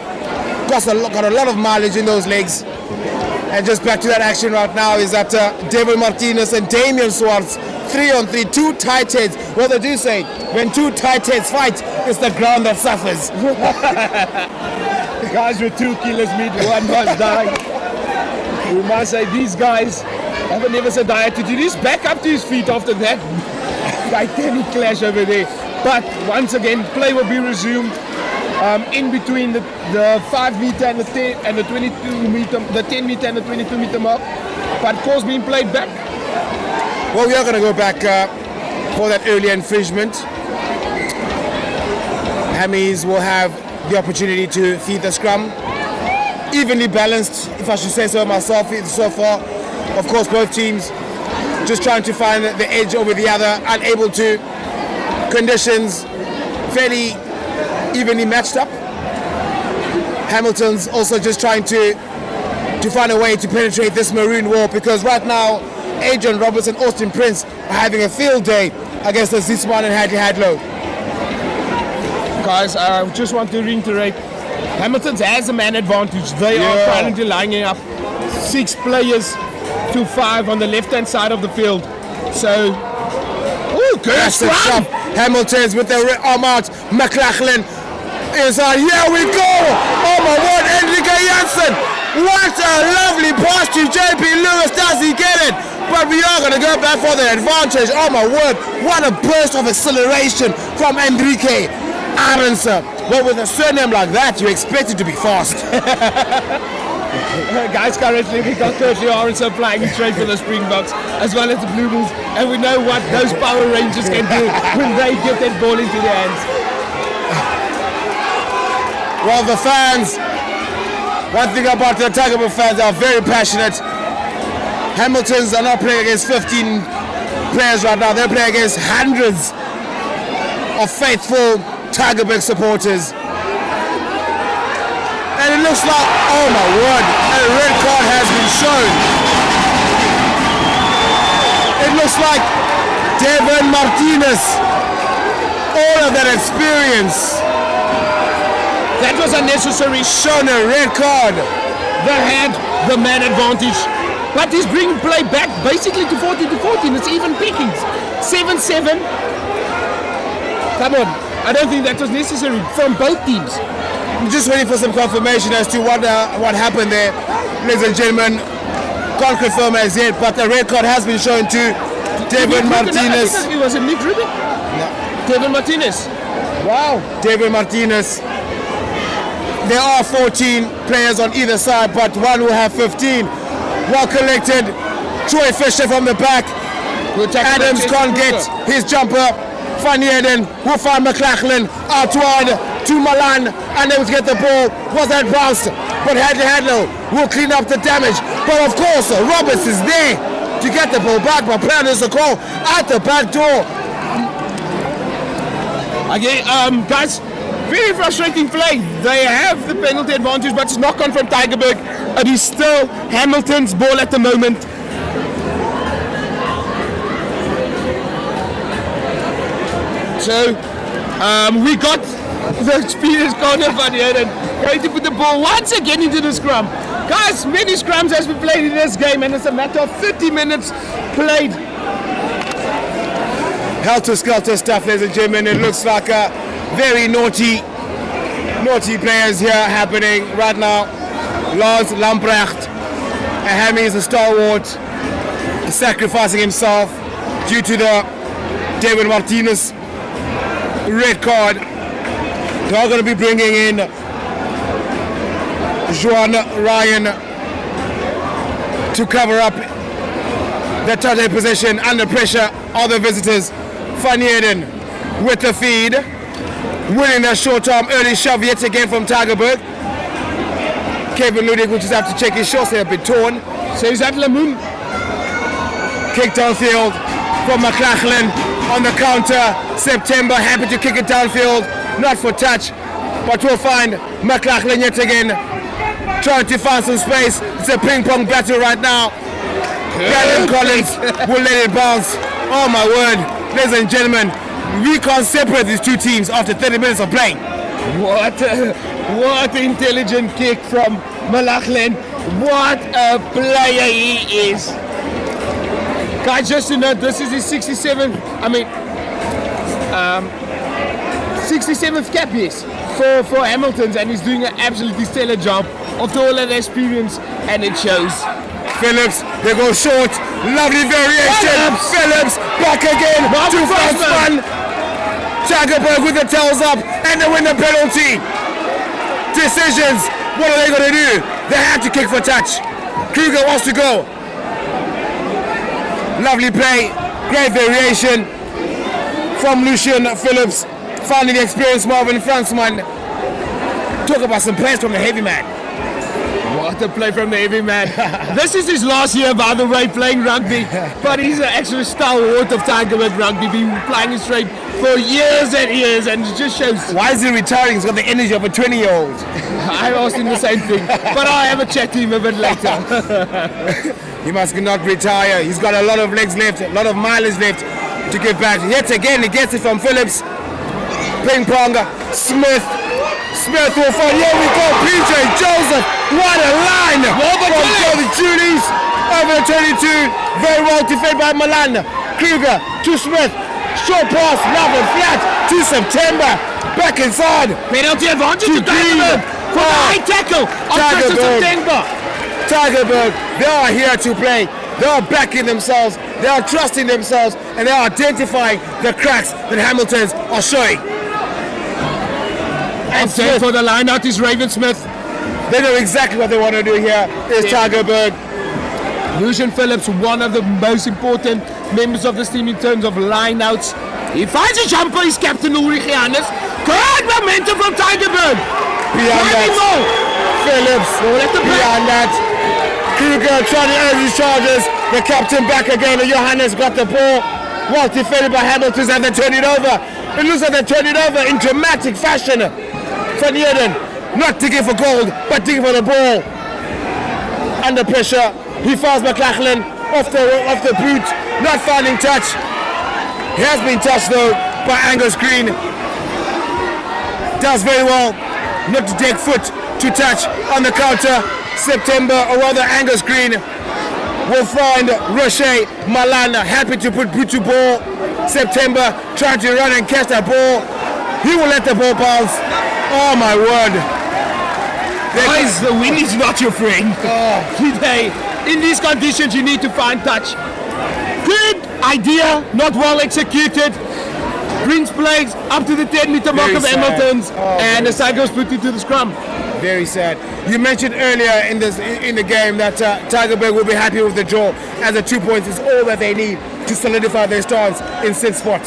Got a lot of mileage in those legs. And just back to that action right now is that David Martinez and Damian Swartz, 3-on-3, two tight heads. Well, they do say, when two tight heads fight, it's the ground that suffers. Guys with 2 kilos meat, one must die. We must say these guys haven't ever said die to do this. Back up to his feet after that titanic clash over there. But once again, play will be resumed in between the 5 meter and the 10 and the 22 meter, the 10 meter and the 22 meter mark. But calls being played back. Well, we are going to go back for that early infringement. Hammies will have the opportunity to feed the scrum. Evenly balanced, if I should say so myself, so far. Of course, both teams just trying to find the edge over the other, unable to. Conditions fairly evenly matched up. Hamilton's also just trying to find a way to penetrate this maroon wall, because right now Adrian Roberts and Austin Prince are having a field day against the Zisman and Hadley Hadlow. Guys, I just want to reiterate, Hamilton has a man advantage. They are currently lining up 6 players to 5 on the left-hand side of the field. So, good scrum! Hamilton's with the arm out. McLachlan inside. Here we go! Oh my word, Enrique Janssen! What a lovely pass to JP Lewis. Does he get it? But we are going to go back for the advantage. Oh my word, what a burst of acceleration from Enrique Aransa. Well, with a surname like that, you expect it to be fast. Guys, currently we got Curtly Aransa playing straight for the Springboks as well as the Blue Bulls, and we know what those Power Rangers can do when they get that ball into their hands. Well, the fans, one thing about the Tygerberg fans, are very passionate. Hamiltons are not playing against 15 players right now. They're playing against hundreds of faithful Tygerberg supporters. And it looks like, oh my word, a red card has been shown. It looks like Devon Martinez, all of that experience, that was unnecessary. Shown a red card. They had the man advantage. But he's bringing play back basically to 14-14. It's even pickings. 7-7. Come on. I don't think that was necessary from both teams. I'm just waiting for some confirmation as to what happened there. Ladies and gentlemen, can't confirm as yet, but the red card has been shown to Devon Martinez. It was a Nick Rubin? No. Devon Martinez. Wow. Devon Martinez. there are 14 players on either side, but one will have 15. Well collected. Troy Fisher from the back. Adams can't get his jumper. Van Heerden will find McLachlan out wide to Malan, and they will get the ball. Was that bounced? But Hadlow will clean up the damage. But of course, Roberts is there to get the ball back, but plan is a call at the back door. Okay, guys, very frustrating play. They have the penalty advantage, but it's not gone from Tygerberg. It is still Hamilton's ball at the moment. So, we got the experienced corner Van Heerden going to put the ball once again into the scrum. Guys, many scrums has been played in this game, and it's a matter of 30 minutes played. Helter-skelter stuff, ladies and gentlemen. It looks like a very naughty players here happening right now. Lars Lamprecht, Hammy is a stalwart, sacrificing himself due to the David Martinez red card. They are going to be bringing in Joan Ryan to cover up the tight position under pressure of the visitors. Van Heerden with the feed, winning a short-term early shove yet again from Tygerberg. Kevin Ludick will just have to check his shots, they have been torn. So is that Lamoon? Kick downfield from McLachlan on the counter. September happy to kick it downfield, not for touch, but we'll find McLachlan yet again trying to find some space. It's a ping-pong battle right now. Gavin Collins will let it bounce. Oh my word, ladies and gentlemen, we can't separate these two teams after 30 minutes of playing. What intelligent kick from McLachlan. What a player he is. Guys, just to note, this is his 67th cap, yes, for Hamilton's, and he's doing an absolutely stellar job after all of the experience, and it shows. Phillips, they go short, lovely variation. Phillips back again, 2-1. Tygerberg with the tails up, and they win the penalty. Decisions, what are they going to do? They have to kick for touch. Kruger wants to go. Lovely play, great variation from Lucian Phillips, finding the experienced Marvin Fransman. Talk about some plays from the heavy man. What a play from the heavy man. This is his last year, by the way, playing rugby, but he's an actual stalwart of Tygerberg rugby, been playing it straight for years and years, and it just shows. Why is he retiring? He's got the energy of a 20-year-old. I asked him the same thing, but I'll have a chat to him a bit later. He must not retire. He's got a lot of legs left, a lot of mileage left to give back. Yet again, he gets it from Phillips. Ping pong, Smith will find. Here we go, PJ Joseph. What a line from Jody Julies over the 22. Very well defended by Milan. Kruger to Smith. Short pass, love and flat to September. Back inside. Penalty advantage to Tygerberg for the high tackle on September. Tygerberg, they are here to play. They are backing themselves. They are trusting themselves, and they are identifying the cracks that Hamiltons are showing. And set for the line out is Ravensmead. They know exactly what they want to do here. Is Tygerberg. Lucian Phillips, one of the most important members of this team in terms of line-outs. He finds a jumper, he's captain Ulrich Johannes. Great momentum from Tygerberg. Beyond that, Phillips, beyond that. Kruger trying to earn his charges. The captain back again, and Johannes got the ball. Well defended by Hamilton, and they turn it over. It looks like they turn it over in dramatic fashion. Van Heerden, not digging for gold, but digging for the ball. Under pressure, he fouls McLachlan off the boot, not finding touch. He has been touched though by Angus Green. Does very well not to take foot to touch on the counter. September, or rather Angus Green, will find Roche Malan happy to put boot to ball. September trying to run and catch that ball. He will let the ball bounce. Oh my word. Guys, the wind is not your friend. Today, in these conditions, you need to find touch. Good idea, not well executed. Brings plays up to the 10-meter mark of Hamilton's, and the side goes put into the scrum. Very sad. You mentioned earlier in the game that Tygerberg will be happy with the draw, as the 2 points is all that they need to solidify their stance in 6th spot.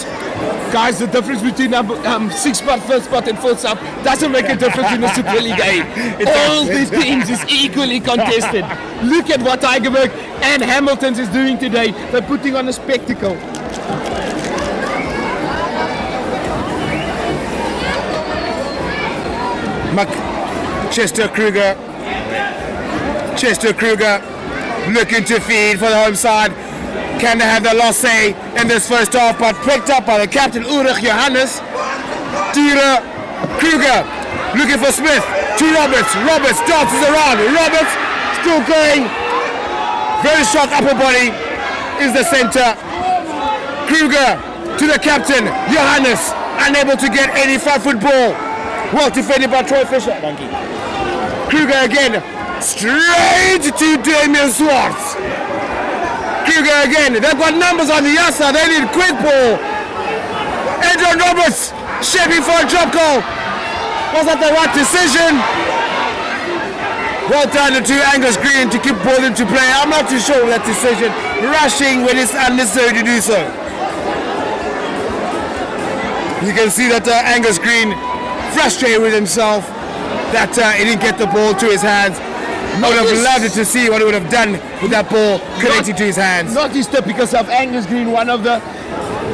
Guys, the difference between 6th spot, 1st spot and 4th spot doesn't make a difference in the Super League game. All the teams is equally contested. Look at what Tygerberg and Hamilton is doing today. They're putting on a spectacle. Chester Kruger looking to feed for the home side. Can they have the last say in this first half, but picked up by the captain Ulrich Johannes. Tyre Kruger looking for Smith to Roberts. Roberts dances around. Roberts still going. Very strong upper body is the center. Kruger to the captain Johannes, unable to get any front foot ball. Well defended by Troy Fisher. Monkey. Kruger again, straight to Damian Swartz. Kruger again, they've got numbers on the outside, they need quick ball. Adrian Roberts, shaping for a drop goal. Was that the right decision? Well done to Angus Green to keep ball into play. I'm not too sure of that decision. Rushing when it's unnecessary to do so. You can see that Angus Green frustrated with himself that he didn't get the ball to his hands. I would have loved to see what he would have done with that ball connecting to his hands. Not his typical self. Angus Green, one of the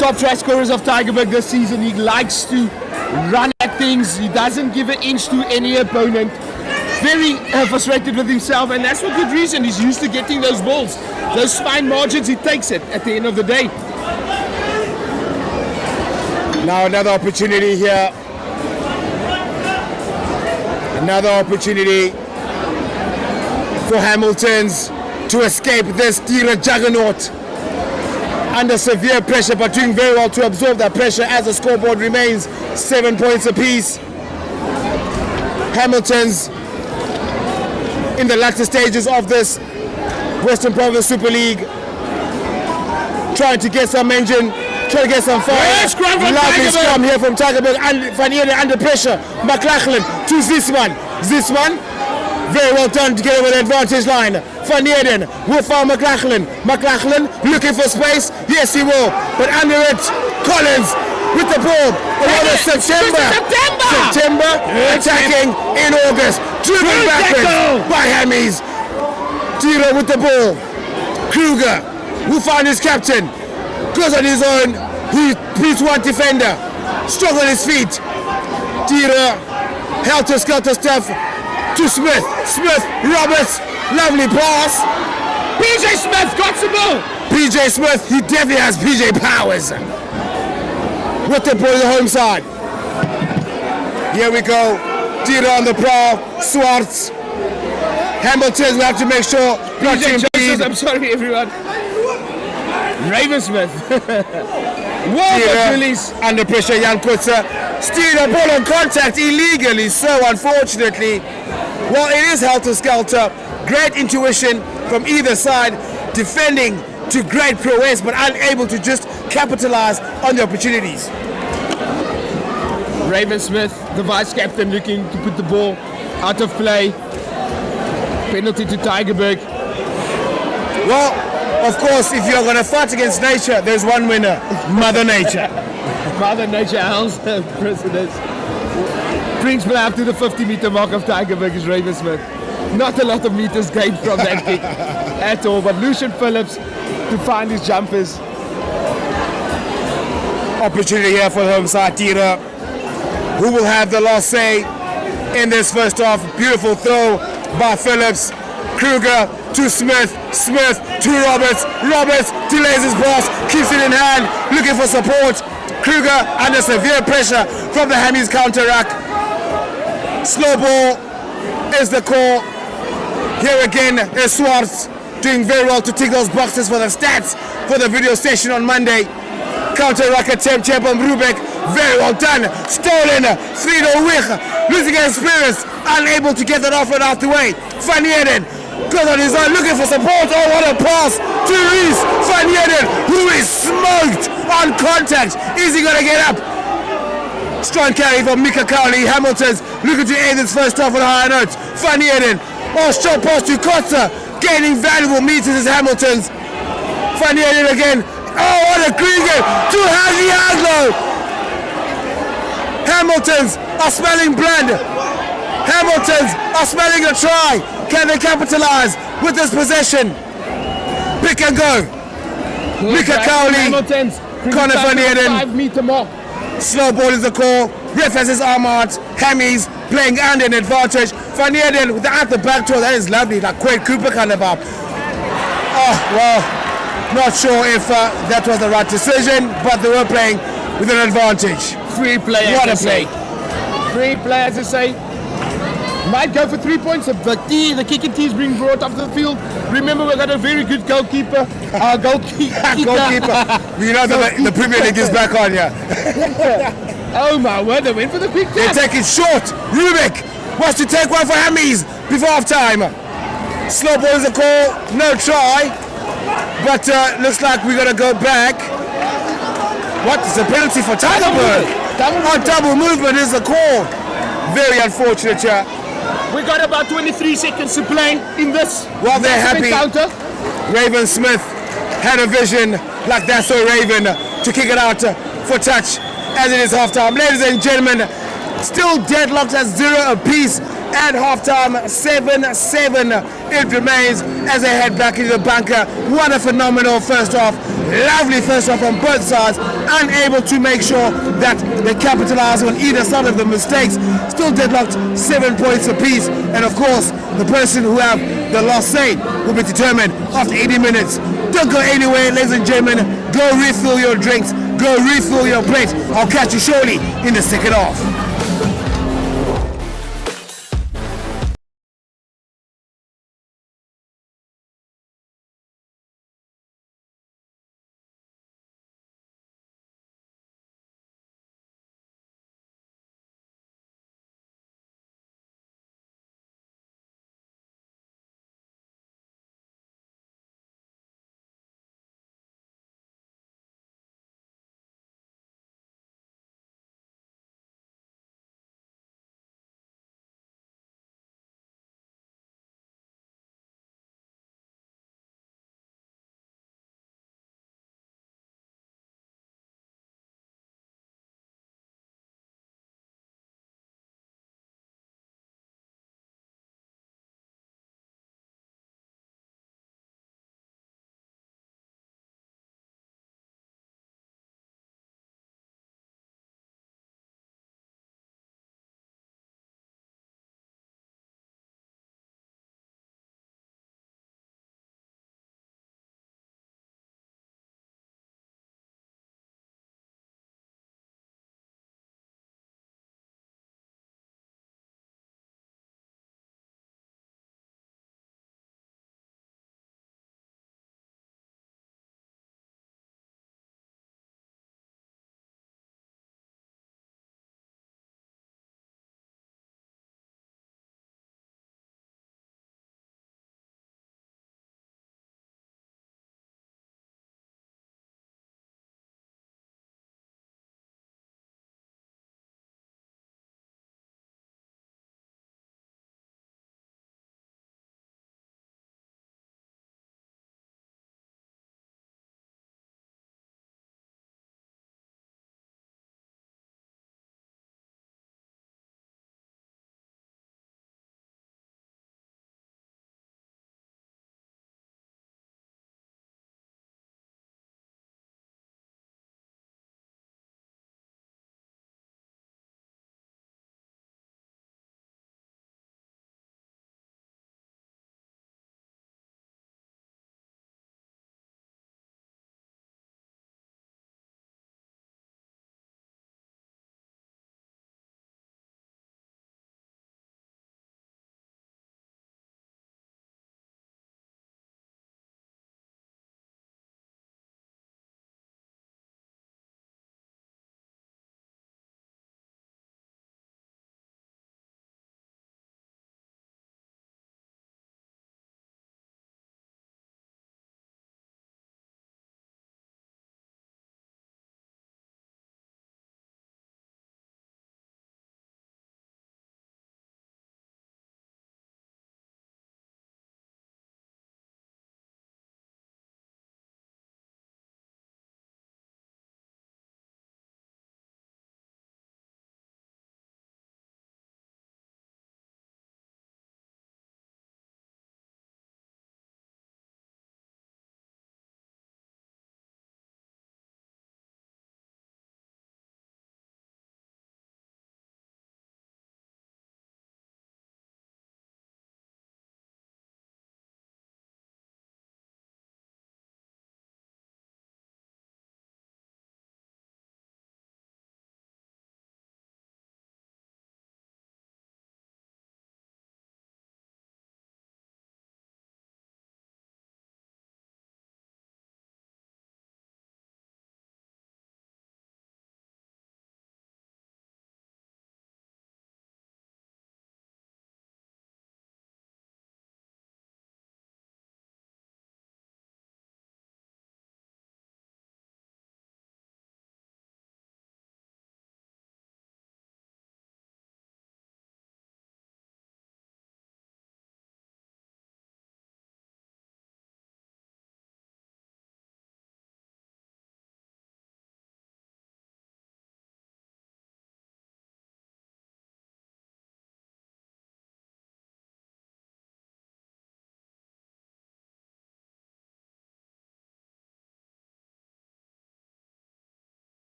top try scorers of Tygerberg this season. He likes to run at things. He doesn't give an inch to any opponent. Very frustrated with himself, and that's for good reason. He's used to getting those balls. Those fine margins, he takes it at the end of the day. Now another opportunity here. Another opportunity for Hamiltons to escape this Tyre juggernaut under severe pressure, but doing very well to absorb that pressure as the scoreboard remains 7 points apiece. Hamiltons in the latter stages of this Western Province Super League, trying to get some engine, trying to get some fire. Lovely scrum here from Tygerberg and Van Eden under pressure. McLachlan to Zisman. Zisman, very well done to get over the advantage line. Van Eden will find McLachlan. McLachlan looking for space. Yes, he will. But under it, Collins with the ball. September attacking in August. Driven backwards by Hammies. Tyre with the ball. Kruger will find his captain. Goes on his own. He beats one defender. Strong on his feet. Tyre helter-skelter stuff to Smith. Smith, Roberts, lovely pass. PJ Smith got the ball. PJ Smith, he definitely has PJ powers. With the ball on the home side. Here we go. Tyre on the prowl. Swartz. Hamilton will have to make sure. PJ Joseph, I'm sorry everyone. Ravensmead. Well, release. Under pressure, Jan Kutzer. Steal the ball on contact illegally, so unfortunately. Well, it is helter-skelter. Great intuition from either side. Defending to great prowess, but unable to just capitalize on the opportunities. Ravensmead, the vice captain, looking to put the ball out of play. Penalty to Tygerberg. Well, of course, if you're going to fight against nature, there's one winner, Mother Nature. Mother Nature house precedence. Brings me up to the 50-meter mark of Tygerberg is Ravensmead. Not a lot of meters gained from that kick at all, but Lucian Phillips to find his jumpers. Opportunity here for the home side, Tyre, who will have the last say in this first half. Beautiful throw by Phillips. Kruger to Smith. Smith to Roberts. Roberts delays his pass, keeps it in hand, looking for support. Kruger under severe pressure from the Hammies counter-rack. Slow ball is the call. Here again is Swartz doing very well to tick those boxes for the stats for the video session on Monday. Counter-rack attempt here from Rubek. Very well done. Stolen. 3-0 Wich. Losing experience. Unable to get that offload out the way. Van Eden goes on his own looking for support. Oh, what a pass to Reese. Van Eden, who is smoked on contact. Is he going to get up? Strong carry from Mika Cowley. Hamilton's looking to end this first half on a higher note. Van Heerden, short pass to Kotze, gaining valuable meters as Hamilton's. Van Heerden again. Oh, what a green game! To Hansi Haslo. Hamiltons are smelling blood. Hamiltons are smelling a try. Can they capitalize with this possession? Pick and go. Mika Cowley, Conor Van Heerden. 5-meter mark. Slow ball is the call. Ref has his arm out. Hammies playing under an advantage. Van Heerden with the at the back toe. That is lovely, like Quade Cooper kind of up. Oh, well, not sure if that was the right decision, but they were playing with an advantage. Free play. What a play. Free play, as I say. Might go for 3 points. The kicking tee is being brought up to the field. Remember, we've got a very good goalkeeper. Goalkeeper. You know the Premier League is back on, yeah. Oh my word, they went for the quick They tap. take it short. Rubik wants to take one for Hammies before half time. Slow ball is a call. No try. But looks like we're going to go back. What is a penalty for Tygerberg? Double movement is the call. Very unfortunate, yeah. We got about 23 seconds to play in this. Well, they're happy. Counter. Ravensmead had a vision like that's so Raven to kick it out for touch as it is halftime. Ladies and gentlemen, still deadlocked at 0 apiece at halftime. 7-7 it remains as they head back into the bunker. What a phenomenal first half. Lovely first half on both sides. Unable to make sure that they capitalize on either side of the mistakes. Still deadlocked, 7 points apiece. And of course, the person who have the last say will be determined after 80 minutes. Don't go anywhere, ladies and gentlemen. Go refill your drinks. Go refill your plate. I'll catch you shortly in the second half.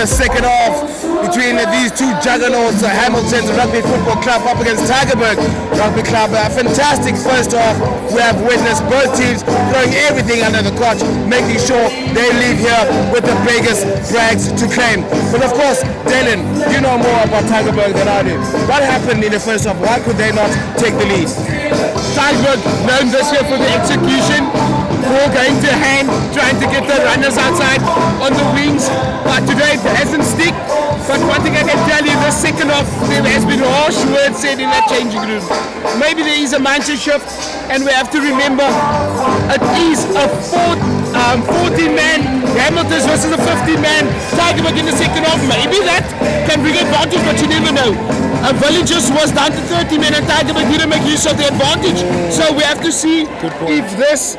the second half between these two juggernauts, Hamilton's Rugby Football Club up against Tygerberg Rugby Club. A fantastic first half. We have witnessed both teams throwing everything under the couch, making sure they leave here with the biggest brags to claim. But of course, Dylan, you know more about Tygerberg than I do. What happened in the first half? Why could they not take the lead? Tygerberg known this year for the execution, ball going to hand, trying to get the runners outside on the wings, but today it hasn't stick. But one thing I can tell you, the second half there has been harsh words said in that changing room. Maybe there is a mindset shift, and we have to remember it is a 14-man Hamilton's versus a 15-man Tygerberg in the second half. Maybe that can bring advantage, but you never know. Villagers was down to 30 men and Tygerberg didn't make use of the advantage. So we have to see if this,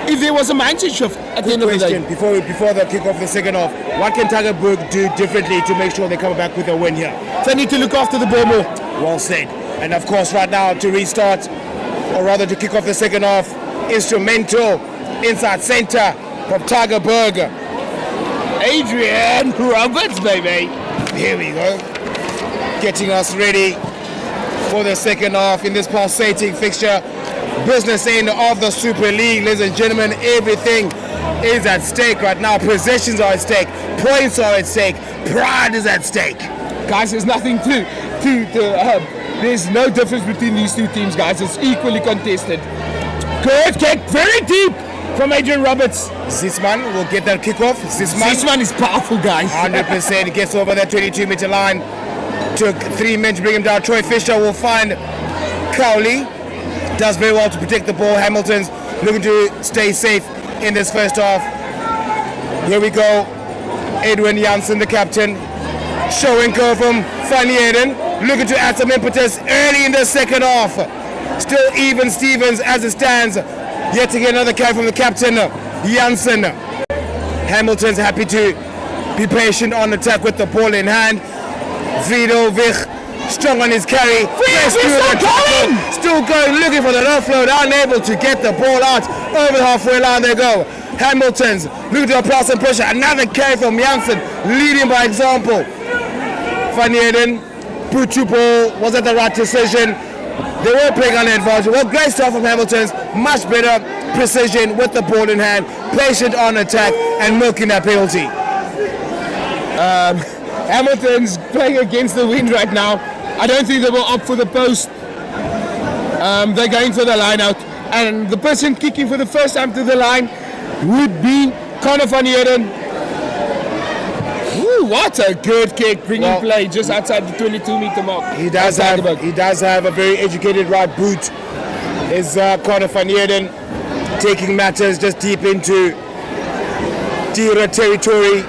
if there was a mindset shift at the end of the day. Before the kick off the second half, what can Tygerberg do differently to make sure they come back with a win here? They need to look after the ball more. Well said. And of course right now to restart, or rather to kick off the second half, instrumental inside centre from Tygerberg, Adrian Roberts, baby. Here we go. Getting us ready for the second half in this pulsating fixture. Business end of the Super League, ladies and gentlemen. Everything is at stake right now. Possessions are at stake. Points are at stake. Pride is at stake. Guys, there's nothing there's no difference between these two teams, guys. It's equally contested. Good kick, very deep from Adrian Roberts. Zisman will get that kickoff. Zisman is powerful, guys. 100% gets over that 22-meter line. Took 3 men to bring him down. Troy Fisher will find Cowley. Does very well to protect the ball. Hamilton's looking to stay safe in this first half. Here we go. Edwin Janssen, the captain. Showing go from Van Eden. Looking to add some impetus early in the second half. Still even Stevens as it stands. Yet again another carry from the captain, Janssen. Hamilton's happy to be patient on attack with the ball in hand. Vido Vich strong on his carry. Still going, looking for the offload, unable to get the ball out. Over the halfway line they go. Hamilton's looking to apply some pressure. Another carry from Janssen, leading by example. Van Eden, Puchu ball, was that the right decision? They were playing on the advantage. Well, great stuff from Hamilton's. Much better precision with the ball in hand. Patient on attack and milking that penalty. Hamilton's playing against the wind right now. I don't think they will opt for the post. They're going for the line out. And the person kicking for the first time to the line would be Connor van Heerden. Ooh, what a good kick, bringing play just outside the 22-meter mark. He does have a very educated right boot. Is Connor van Heerden taking matters just deep into Tira territory.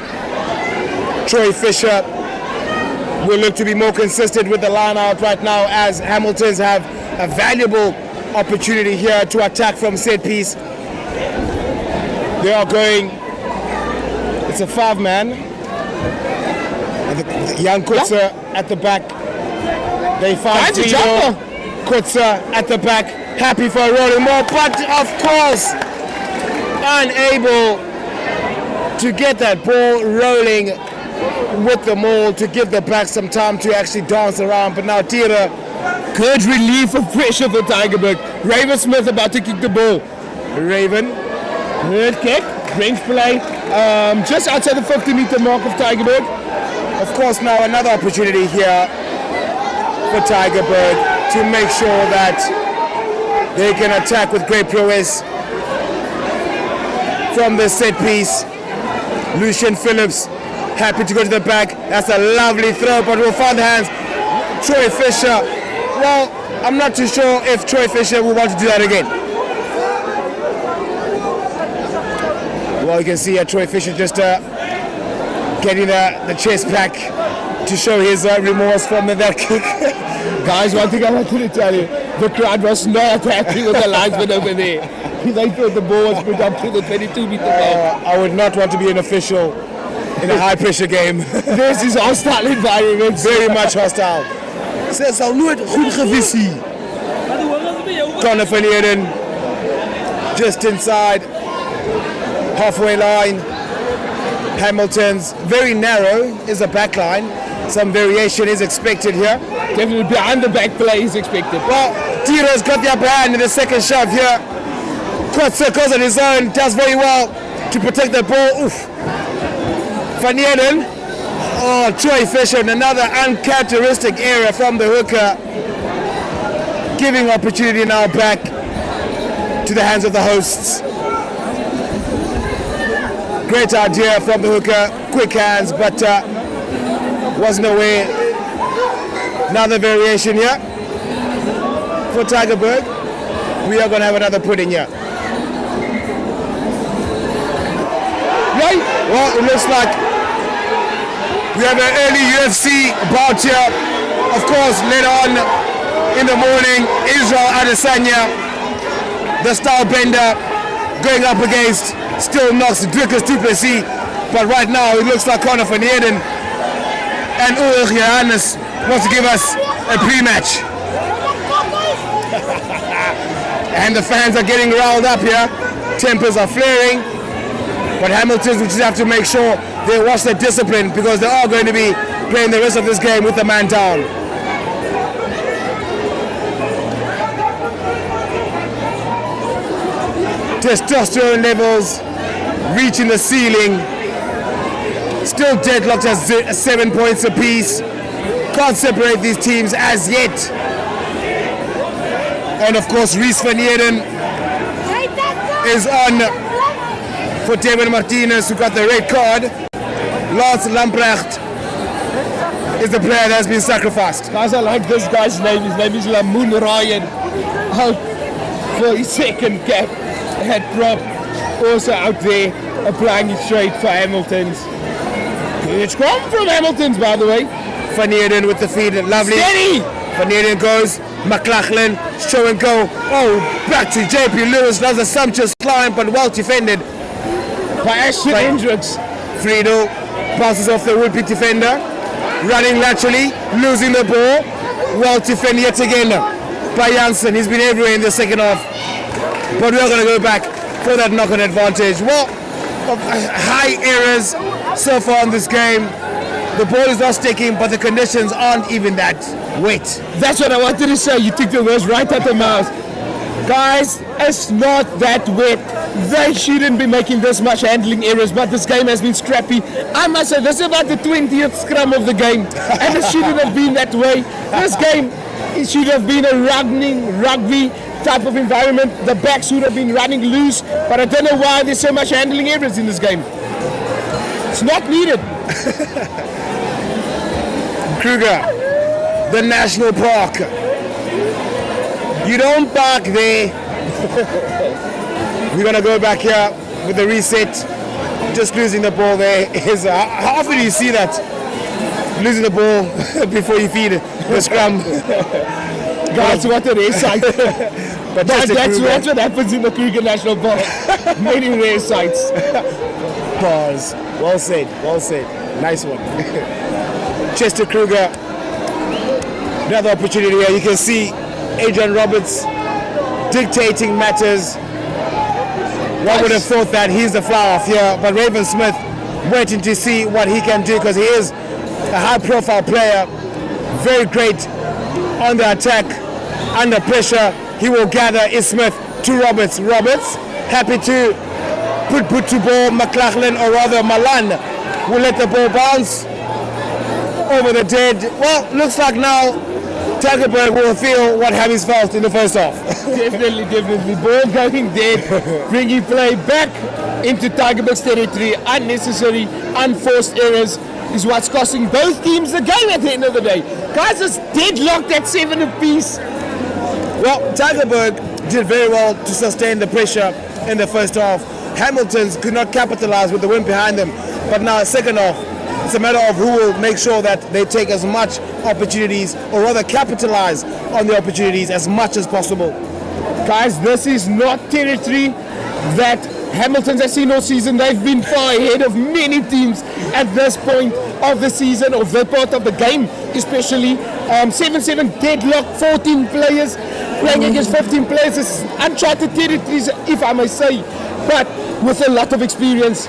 Troy Fisher will look to be more consistent with the line out right now as Hamiltons have a valuable opportunity here to attack from set piece. They are going, it's a 5-man. Young Kutzer at the back. They find Kutzer at the back, happy for a rolling ball, but of course unable to get that ball rolling with the maul to give the back some time to actually dance around. But now Tira, good relief of pressure for Tygerberg. Ravensmead about to kick the ball. Raven, good kick, range play, just outside the 50-meter mark of Tygerberg. Of course, now another opportunity here for Tygerberg to make sure that they can attack with great prowess from the set piece. Lucian Phillips happy to go to the back. That's a lovely throw, but we'll find the hands. Troy Fisher. Well, I'm not too sure if Troy Fisher will want to do that again. Well, you can see Troy Fisher just getting the chest back to show his remorse from that kick. Guys, one thing I wanted to tell you, the crowd was not happy with the linesman over there. They thought the ball was put up to the 22-meter mark. I would not want to be an official in a high-pressure game. This is hostile environment. Very much hostile. Ze zal nooit goed gevisie. Connor van Heerden just inside halfway line. Hamilton's. Very narrow is a back line. Some variation is expected here. Definitely behind the back play is expected. Well, Tiro's got the upper hand in the second shove here. Quite circles on his own, does very well to protect the ball. Oof. Van Heerden. Oh, too efficient. Another uncharacteristic error from the hooker. Giving opportunity now back to the hands of the hosts. Great idea from the hooker. Quick hands, but wasn't aware. Another variation here for Tygerberg. We are going to have another pudding here. Right. Well, it looks like we have an early UFC bout here. Of course, later on in the morning, Israel Adesanya, the style bender, going up against Still Knox, Dricus Duplessis. But right now, it looks like Conor van Heerden and Ulrich Johannes wants to give us a pre-match. And the fans are getting riled up here. Tempers are flaring. But Hamilton's will just have to make sure they watch their discipline, because they are going to be playing the rest of this game with the man down. Testosterone levels reaching the ceiling. Still deadlocked at 7 points apiece. Can't separate these teams as yet. And of course, Reese van Heerden is on for David Martinez, who got the red card. Lars Lamprecht is the player that has been sacrificed. Guys, I like this guy's name. His name is Lamoon Ryan. Out for his second cap. Head prop. Also out there applying his trade for Hamilton's. Good scrum from Hamilton's, by the way. Van Heerden with the feed. Lovely. Steady! Van Heerden goes. McLachlan, show and go. Oh, back to JP Lewis. Does a sumptuous climb, but well defended by Ashton Hendricks. Friedel passes off the would-be defender. Running laterally, losing the ball. Well defended yet again by Janssen. He's been everywhere in the second half. But we're going to go back for that knock-on advantage. Well, high errors so far in this game. The ball is not sticking, but the conditions aren't even that wet. That's what I wanted to say. You took the words right out the mouth. Guys, it's not that wet. They shouldn't be making this much handling errors, but this game has been scrappy. I must say, this is about the 20th scrum of the game, and it shouldn't have been that way. This game, it should have been a rugby type of environment. The backs should have been running loose, but I don't know why there's so much handling errors in this game. It's not needed. Kruger, the National Park. You don't park there. We're going to go back here with the reset. Just losing the ball there is... how often do you see that? Losing the ball before you feed the scrum. Guys, what a rare sight. But that's what happens in the Kruger National Park. Many rare sights. Pause. Well said. Well said. Nice one. Chester Kruger. Another opportunity here. You can see Adrian Roberts dictating matters. One would have thought that he's the flower off here, but Ravensmead waiting to see what he can do, because he is a high-profile player, very great on the attack, under pressure. He will gather Smith to Roberts. Roberts happy to put to ball. McLachlan, or rather Malan, will let the ball bounce over the dead. Well, looks like now Tygerberg will feel what Hammies felt in the first half. Definitely. Ball going dead, bringing play back into Tygerberg's territory. Unnecessary, unforced errors is what's costing both teams the game at the end of the day. Guys, it's deadlocked at 7 apiece. Well, Tygerberg did very well to sustain the pressure in the first half. Hamilton's could not capitalize with the wind behind them. But now, second half, it's a matter of who will make sure that they take as much opportunities, or rather capitalize on the opportunities as much as possible. Guys, this is not territory that Hamilton's has seen all season. They've been far ahead of many teams at this point of the season, of that part of the game especially. 7-7 deadlock, 14 players playing against 15 players. It's uncharted territories, if I may say, but with a lot of experience.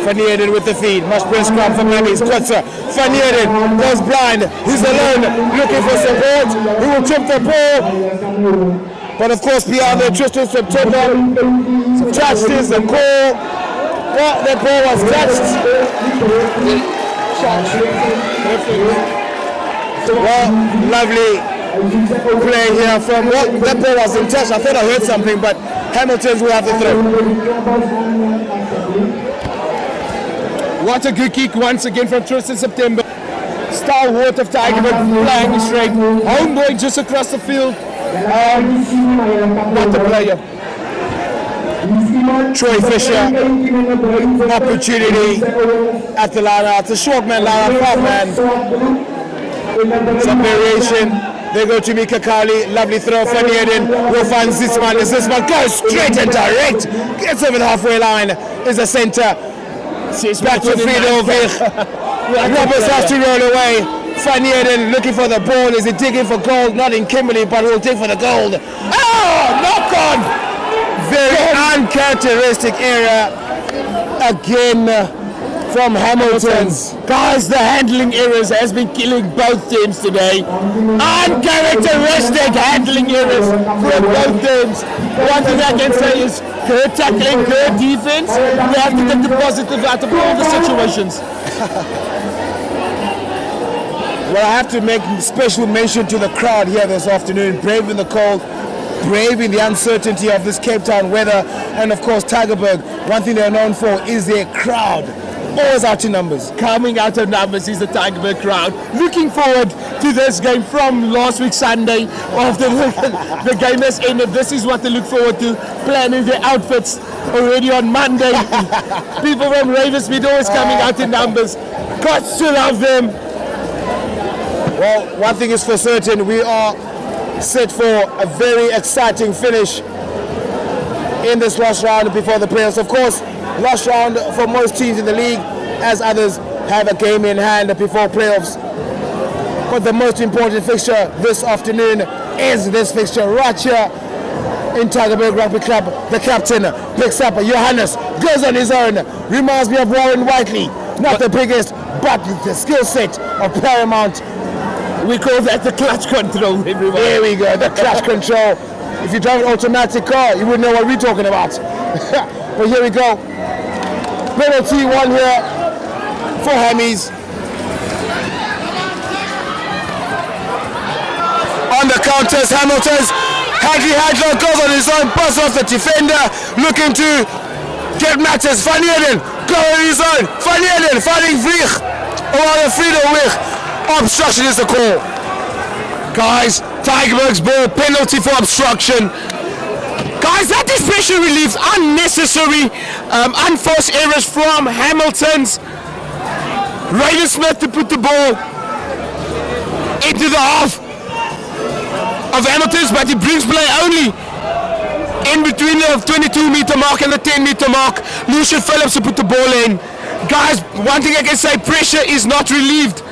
Van Heerden with the feed. Much press scrum from Hammies. Kotzer. Van Heerden goes blind. He's alone looking for support. He will trip the ball. But of course, beyond the Tristan September, touched is the call. Well, the ball was touched. Well, lovely play here from that ball was in touch. I thought I heard something, but Hamilton's will have the throw. What a good kick once again from Tristan September. Stalwart of Tygerberg playing straight. Homeboy just across the field. What a player. Troy Fisher, opportunity at the line out. It's a short man line out, 5 man. Some variation. They go to Mika Kali. Lovely throw. Van Heerden will find Zisman. As Zisman goes straight and direct. Gets over the halfway line. Is a centre. Back to Friedel. Roberts has to roll away. Van Heerden looking for the ball. Is he digging for gold? Not in Kimberley, but will dig for the gold. Oh, knock on! Very uncharacteristic error again from Hamilton's. Guys, the handling errors has been killing both teams today. Uncharacteristic handling errors from both teams. One thing I can say is good tackling, good defense. We have to take the positive out of all the situations. Well, I have to make special mention to the crowd here this afternoon, braving the cold, braving the uncertainty of this Cape Town weather, and of course Tygerberg. One thing they're known for is their crowd. Always out in numbers. Coming out of numbers is the Tygerberg crowd. Looking forward to this game from last week Sunday after the game has ended. This is what they look forward to, planning their outfits already on Monday. People from Ravensmead always coming out in numbers. Got to love them. Well, one thing is for certain, we are set for a very exciting finish in this last round before the playoffs. Of course, last round for most teams in the league, as others have a game in hand before playoffs. But the most important fixture this afternoon is this fixture right here in Tygerberg Rugby Club. The captain picks up Johannes, goes on his own, reminds me of Warren Whiteley. Not the biggest, but the skill set of paramount. We call that the clutch control, everyone. There we go, the clutch control. If you drive an automatic car, you wouldn't know what we're talking about. But here we go. Penalty one here for Hammies. On the counters, Hamilton's Hadley Hadler goes on his own, busts off the defender, looking to get matters. Van Heerden goes on his own. Van Heerden finding Vlieg. Oh, the Friedel Weg. Obstruction is the call. Guys, Tygerberg's ball, penalty for obstruction. Guys, that is pressure relief, unnecessary, unforced errors from Hamilton's. Ravensmead to put the ball into the half of Hamilton's, but he brings play only in between the 22-meter mark and the 10-meter mark. Lucian Phillips to put the ball in. Guys, one thing I can say, pressure is not relieved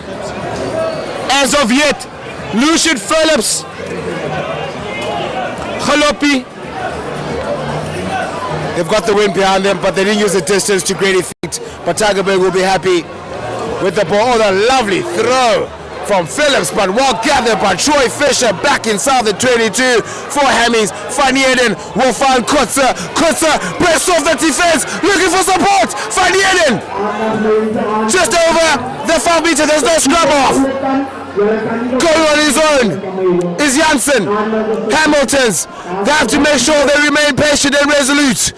as of yet. Lucian Phillips, Jalopy, they've got the wind behind them, but they didn't use the distance to great effect. But Tygerberg will be happy with the ball. Oh, the lovely throw from Phillips, but well gathered by Troy Fisher back inside the 22 for Hammies. Van Heerden will find Kotzer. Kotzer breaks off the defense, looking for support. Van Heerden just over the 5 meter. There's no scrub off. Going on his own is Janssen. Hamilton's, they have to make sure they remain patient and resolute.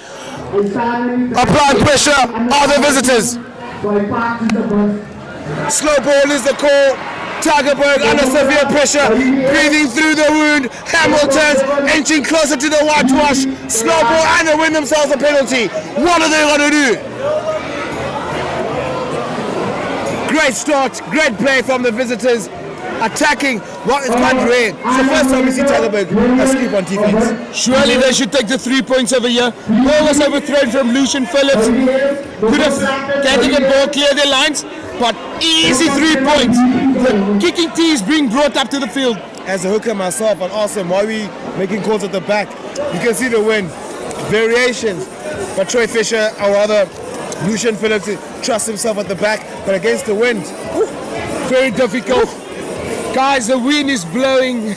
Applying pressure are the visitors. Slow ball is the call. Tygerberg under severe pressure, breathing through the wound. Hamilton's inching closer to the whitewash. Slow ball and they win themselves a penalty. What are they going to do? Great start, great play from the visitors. Attacking, well, it's quite rare. It's the first time we see Tygerberg asleep on defense. Surely they should take the 3 points over here. Ball was overthrown from Lucian Phillips. Could have getting a ball, clear their lines, but easy 3 points. The kicking tee is being brought up to the field. As a hooker myself, and awesome. Why are we making calls at the back? You can see the wind, variations. But Troy Fisher, our other Lucian Phillips trusts himself at the back, but against the wind. Very difficult. Guys, the wind is blowing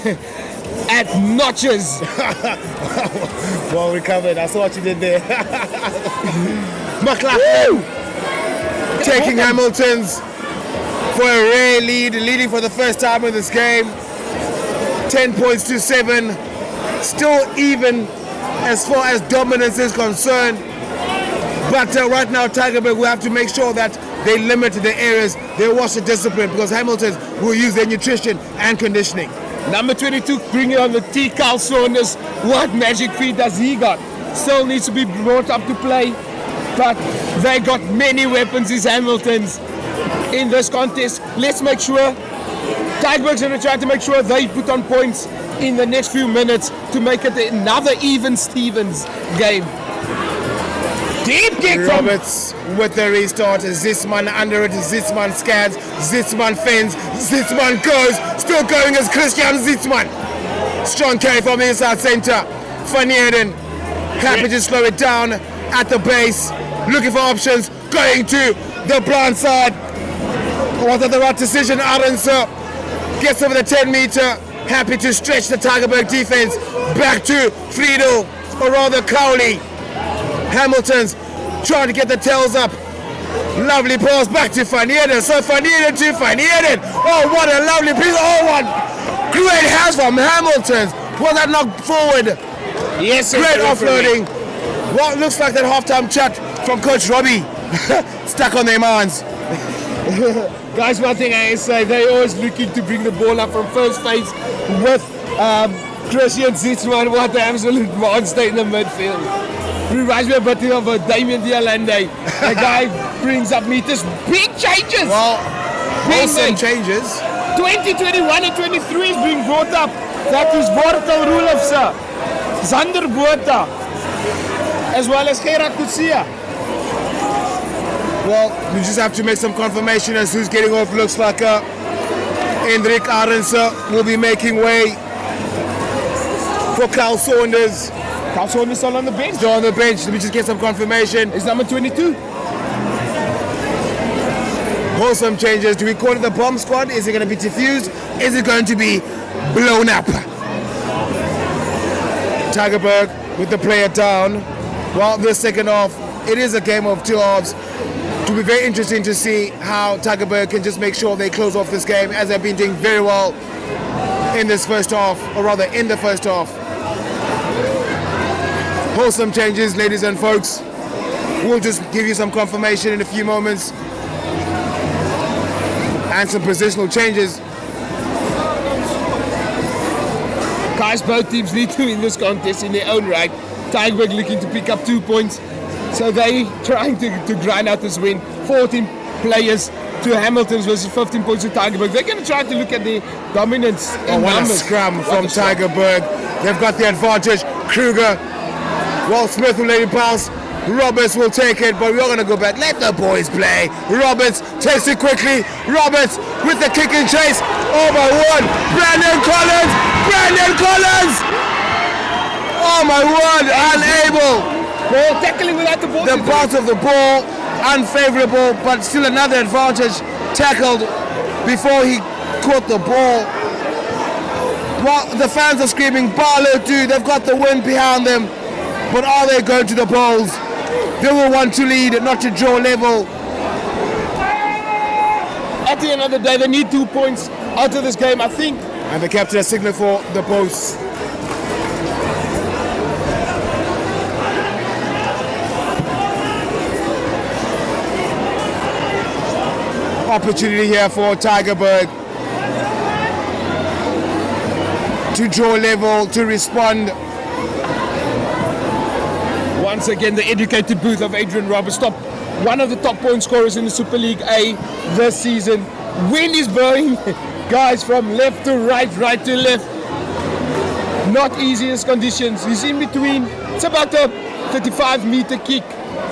at notches. Well recovered. I saw what you did there. McLaughlin taking Hamilton's for a rare lead, leading for the first time in this game. 10 points to 7. Still even as far as dominance is concerned. But right now, Tygerberg will have to make sure that they limit the areas, they watch the discipline, because Hamilton will use their nutrition and conditioning. Number 22 bringing on the T. Carl Saunders. What magic feet does he got? Still needs to be brought up to play. But they got many weapons, these Hamiltons, in this contest. Let's make sure Tygerberg's going to try to make sure they put on points in the next few minutes to make it another even Stevens game. Deep kick from Roberts with the restart. Zisman under it. Zisman scans. Zisman fends. Zisman goes. Still going as Christian Zisman. Strong carry from the inside centre. Van Heerden happy to slow it down at the base. Looking for options. Going to the blind side. Was that the right decision? Aronson gets over the 10 meter. Happy to stretch the Tygerberg defense. Back to Friedel, or rather Cowley. Hamilton's trying to get the tails up. Lovely pass back to Van Heerden. So Van Heerden to Van Heerden. Oh, what a lovely piece. Oh, what great hands from Hamilton's. Was that knocked forward? yes, Great offloading. What looks like that halftime chat from Coach Robbie. Stuck on their minds. Guys, one thing I say, they're always looking to bring the ball up from first phase with Christian Zitsman. What an absolute monster in the midfield. Reminds me a bit of Damien Dialande. The guy brings up meters. Big changes. Well, Big awesome thing. changes. 20, 21 and 23 is being brought up. That is Vortel Roelofse, Zander Botha, as well as Gerard Kutsia. Well, we just have to make some confirmation as who's getting off. Looks like Hendrik Aronson will be making way for Carl Saunders. Carl Saunders still on the bench. Still on the bench. Let me just get some confirmation. It's number 22. Wholesome changes. Do we call it the bomb squad? Is it going to be diffused? Is it going to be blown up? Tygerberg with the player down. Well, this second half, it is a game of two halves. It will be very interesting to see how Tygerberg can just make sure they close off this game, as they've been doing very well in this first half, or rather in the first half. Wholesome changes, ladies and folks. We'll just give you some confirmation in a few moments. And some positional changes. Guys, both teams need to win this contest in their own right. Tygerberg looking to pick up 2 points. So they trying to grind out this win. 14 players to Hamilton's versus 15 points to Tygerberg. They're going to try to look at the dominance in What a numbers. scrum What from a scrum. Tygerberg. They've got the advantage. Kruger, Walt Smith will let it pass. Roberts will take it, but we're going to go back. Let the boys play. Roberts takes it quickly. Roberts with the kick and chase. Oh my word. Brandon Collins. Brandon Collins. Oh my word. Unable. Ball tackling without the ball. The pass of the ball, unfavorable, but still another advantage. Tackled before he caught the ball. Well, the fans are screaming, Barlow too. They've got the wind behind them. But are they going to the polls? They will want to lead, not to draw level. At the end of the day, they need 2 points out of this game, I think. And the captain has signaled for the posts. Opportunity here for Tygerberg to draw level, to respond. Once again, the educated booth of Adrian Roberts, one of the top point scorers in the Super League A this season. Wind is blowing, guys, from left to right, right to left. Not easiest conditions. He's in between. It's about a 35-meter kick,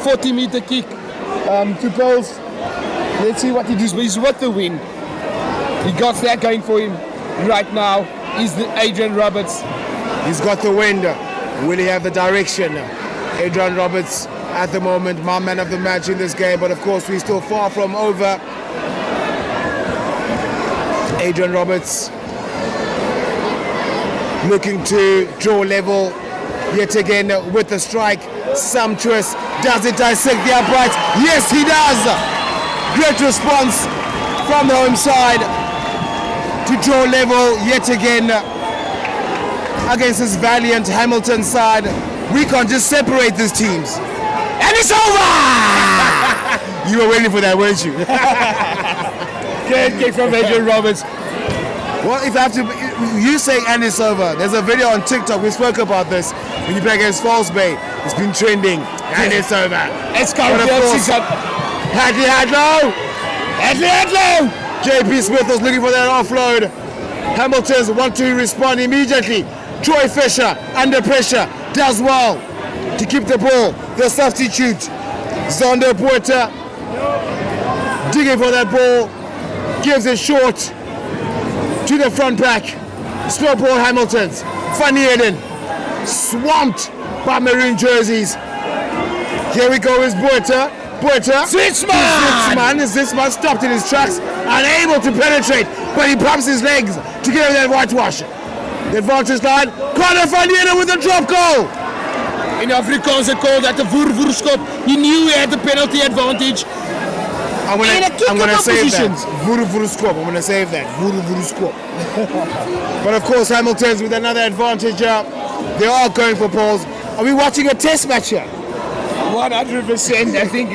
40-meter kick to poles. Let's see what he does. But he's with the wind. He got that going for him right now. Is the Adrian Roberts. He's got the wind. Will he have the direction? Adrian Roberts at the moment, my man of the match in this game, but of course we're still far from over. Adrian Roberts looking to draw level yet again with the strike. Sumptuous. Does it dissect the uprights? Yes, he does. Great response from the home side to draw level yet again against this valiant Hamilton side. We can't just separate these teams. And it's over! You were waiting for that, weren't you? Great kick from Adrian Roberts. Well, if I have to, you saying and it's over. There's a video on TikTok, we spoke about this. When you play against False Bay, it's been trending, and it's over. It's coming. Hadley Hadlow! JP Smith was looking for that offload. Hamiltons want to respond immediately. Troy Fisher, under pressure, does well to keep the ball. The substitute, Zondo Puerta, digging for that ball, gives it short to the front back. Slow ball Hamiltons. Funny Eden, swamped by maroon jerseys. Here we go, is Puerta. Zitzman stopped in his tracks, unable to penetrate, but he pumps his legs to get over that whitewash. The advantage line, Connor Van Eden with a drop goal. In Afrikaans they call that the voer-voer-skop. He knew he had the penalty advantage. I'm gonna save that. Voer-voer-skop. I'm gonna save that. Voer-voer-skop. But of course, Hamilton's with another advantage. They are going for balls. Are we watching a test match here? 100%, I think.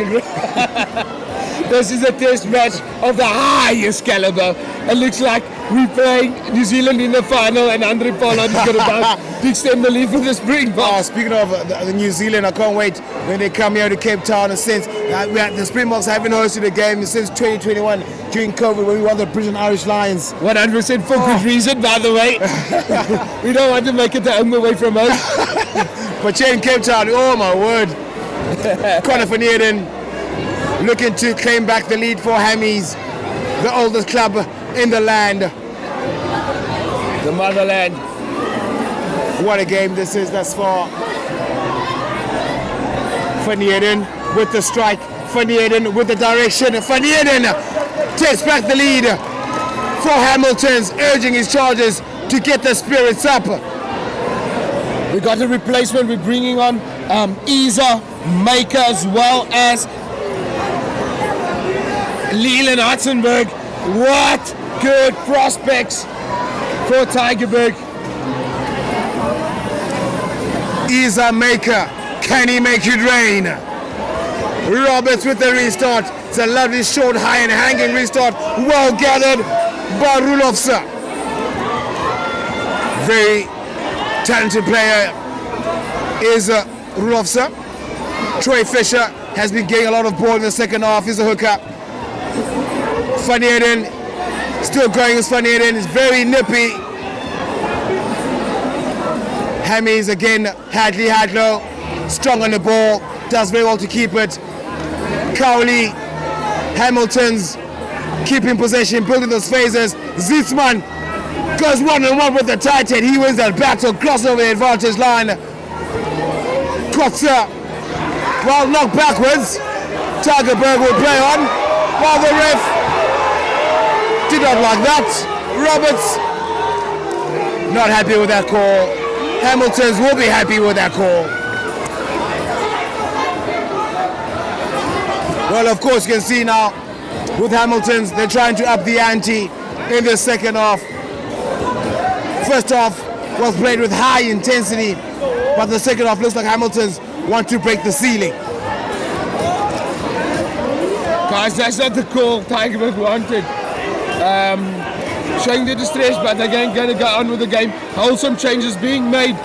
This is a test match of the highest caliber. It looks like we're playing New Zealand in the final, and Andre Pollard is going to extend the lead for the Springboks. Speaking of the New Zealand, I can't wait when they come here to Cape Town. And since the Springboks haven't hosted a game since 2021 during COVID, when we won the British and Irish Lions. 100% for good reason, by the way. We don't want to make it the home away from home. But here in Cape Town, oh my word. Connor Van Eden looking to claim back the lead for Hammies, the oldest club in the land. The motherland. What a game this is thus far. Van Eden with the strike. Van Eden with the direction. Van Eden takes back the lead for Hamilton's, urging his charges to get the spirits up. We got a replacement. We're bringing on Isa Maker as well as Leland Hutzenberg. What good prospects for Tygerberg. Isa Maker, can he make it rain? Roberts with the restart. It's a lovely short, high and hanging restart. Well gathered by Rulofsa. Very talented player is Rulofsa. Troy Fisher has been getting a lot of ball in the second half. He's a hooker. Van Eden still going as Van Eden. Is very nippy. Hammies again. Hadley Hadlow strong on the ball. Does very well to keep it. Cowley. Hamilton's keeping possession, building those phases. Zitzman goes one-on-one with the Titan. He wins that battle. Crossover the advantage line. Kotzer. Well, knocked backwards. Tygerberg will play on. While the ref did not like that. Roberts not happy with that call. Hamiltons will be happy with that call. Well, of course, you can see now with Hamiltons, they're trying to up the ante in the second half. First half was played with high intensity, but the second half looks like Hamiltons want to break the ceiling. Guys, that's not the call Tygerberg wanted. Showing the distress, but they're going to go on with the game. Wholesome changes being made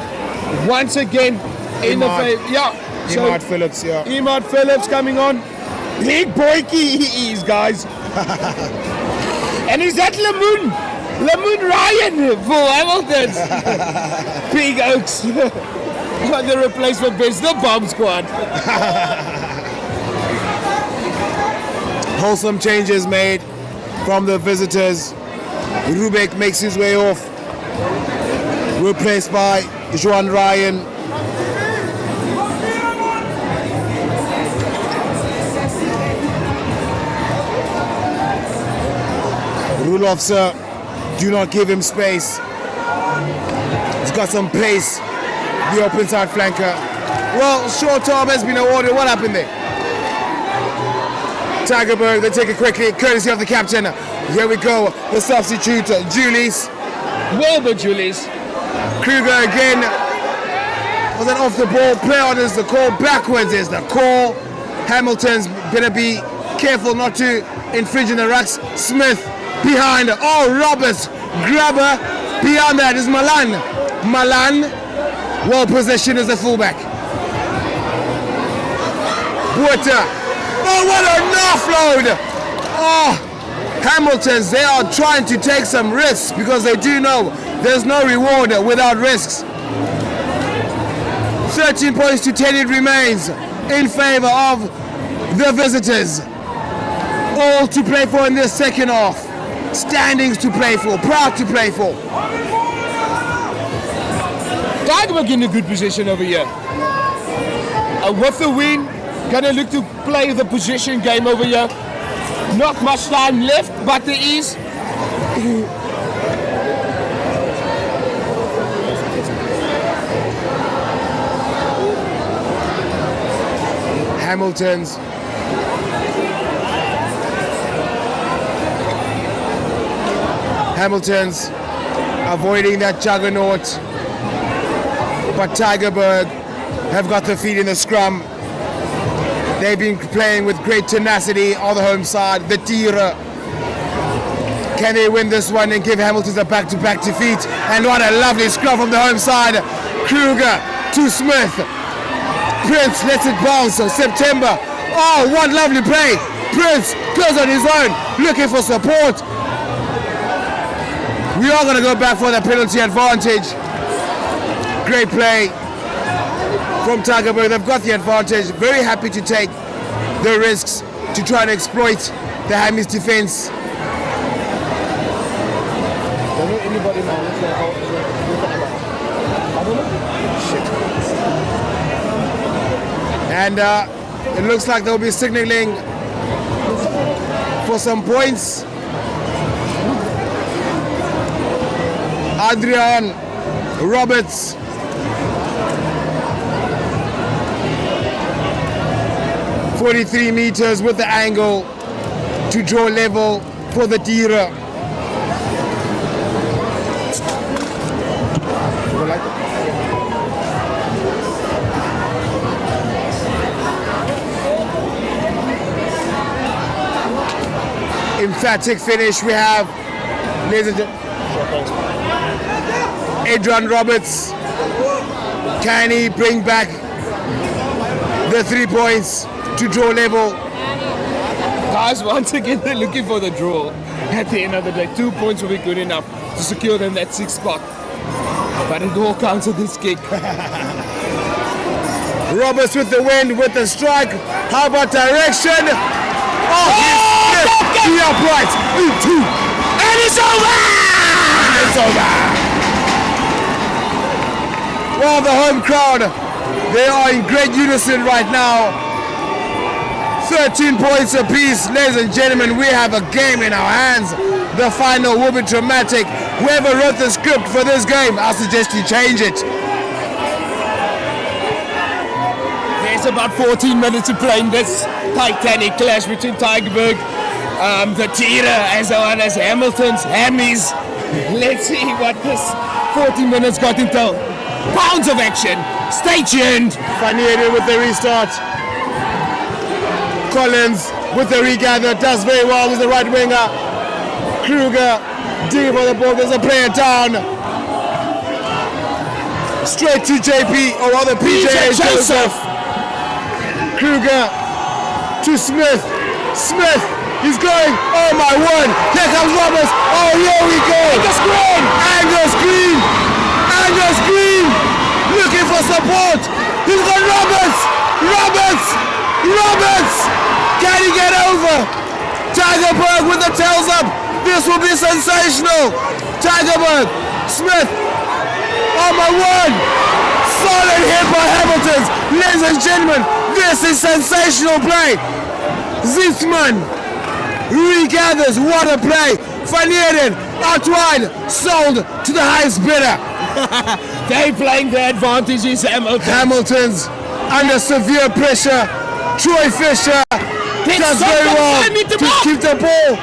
once again in the favor. Yeah. Emad Phillips, yeah. Emad Phillips coming on. Big boyki he is, guys. And is that Lamoon Ryan for Hamilton's? Big Oaks. But the replacement best, the bomb squad. Wholesome changes made from the visitors. Rubek makes his way off. Replaced by Joan Ryan. Rudolph, sir, do not give him space. He's got some pace. The open side flanker. Well, short term has been awarded. What happened there? Tygerberg, they take it quickly, courtesy of the captain. Here we go, the substitute, Julius. Wilbur Julius. Kruger again. Was an off the ball. Play on is the call. Backwards is the call. Hamilton's better be careful not to infringe in the rucks. Smith behind. Oh, Roberts. Grabber. Beyond that is Malan. Malan. Well positioned as a fullback. Buerta. Oh, what an offload! Oh, Hamiltons, they are trying to take some risks because they do know there's no reward without risks. 13 points to 10 it remains in favor of the visitors. All to play for in this second half. Standings to play for, proud to play for. Tygerberg in a good position over here. With the win, gonna look to play the position game over here. Not much time left, but there is. Hamilton's avoiding that juggernaut, but Tygerberg have got their feet in the scrum. They've been playing with great tenacity on the home side. The Tira. Can they win this one and give Hamilton a back-to-back defeat? And what a lovely scrum from the home side. Kruger to Smith. Prince lets it bounce. So September. Oh, what lovely play. Prince goes on his own, looking for support. We are going to go back for the penalty advantage. Great play from Tygerberg. They've got the advantage. Very happy to take the risks to try and exploit the Hammies defense. And it looks like they'll be signaling for some points. Adrian Roberts. .43 meters with the angle to draw level for the Tira. Emphatic finish we have, ladies and gentlemen. Adrian Roberts. Can he bring back the 3 points to draw level? Guys, once again, they're looking for the draw. At the end of the day, 2 points will be good enough to secure them that 6th spot. But it all counts with this kick. Roberts with the wind, with the strike. How about direction? Oh, the upright. And it's over! It's over! Well, the home crowd, they are in great unison right now. 13 points apiece. Ladies and gentlemen, we have a game in our hands. The final will be dramatic. Whoever wrote the script for this game, I suggest you change it. There's about 14 minutes to play in this titanic clash between Tygerberg, the Tira, as well as Hamilton's Hammies. Let's see what this 14 minutes got into. Pounds of action. Stay tuned. Fanieri with the restart. Collins with the regather, does very well with the right winger. Kruger deep on the ball, there's a player down. Straight to JP, or rather PJ Joseph. Kruger to Smith. Smith, he's going, oh my word, here comes Roberts. Oh, here we go. Angus Green. Angus Green. Angus Green looking for support. He's got Roberts. Roberts. Roberts. Can he get over? Tygerberg with the tails up. This will be sensational. Tygerberg. Smith. Oh my word. Solid hit by Hamilton. Ladies and gentlemen, this is sensational play. Zitzman regathers. What a play. Van Heerden, out wide, sold to the highest bidder. They're playing the advantages, Hamilton. Hamilton's under severe pressure. Troy Fisher does very well to keep the ball.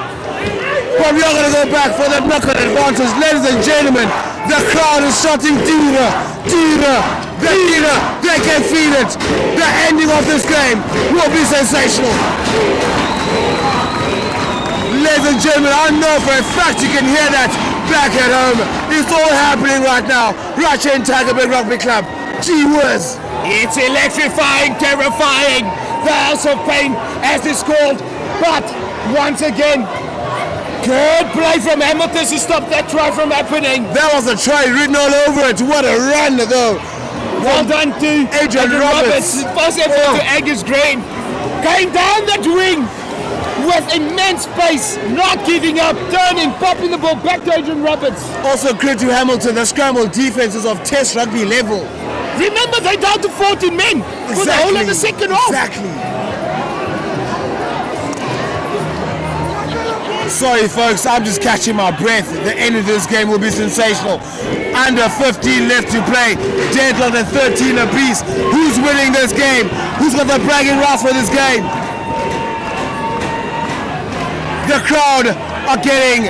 But we are going to go back for the knockout advantage. Ladies and gentlemen, the crowd is shouting Tira, Tira, Tira. They can feel it. The ending of this game will be sensational. Ladies and gentlemen, I know for a fact you can hear that back at home. It's all happening right now, right here in Tygerberg Rugby Club. Gee whiz. It's electrifying, terrifying. The House of Pain, as it's called. But once again, good play from Hamilton to stop that try from happening. That was a try written all over it. What a run though. Well done to Adrian Roberts. First effort to Angus Green. Going down that wing with immense pace, not giving up, turning, popping the ball back to Adrian Roberts. Also credit to Hamilton, the scramble defenses of Test rugby level. Remember, they're down to 14 men for the whole of the second half. Exactly. Sorry folks, I'm just catching my breath. The end of this game will be sensational. Under 15 left to play. Deadlock at 13 apiece. Who's winning this game? Who's got the bragging rights for this game? The crowd are getting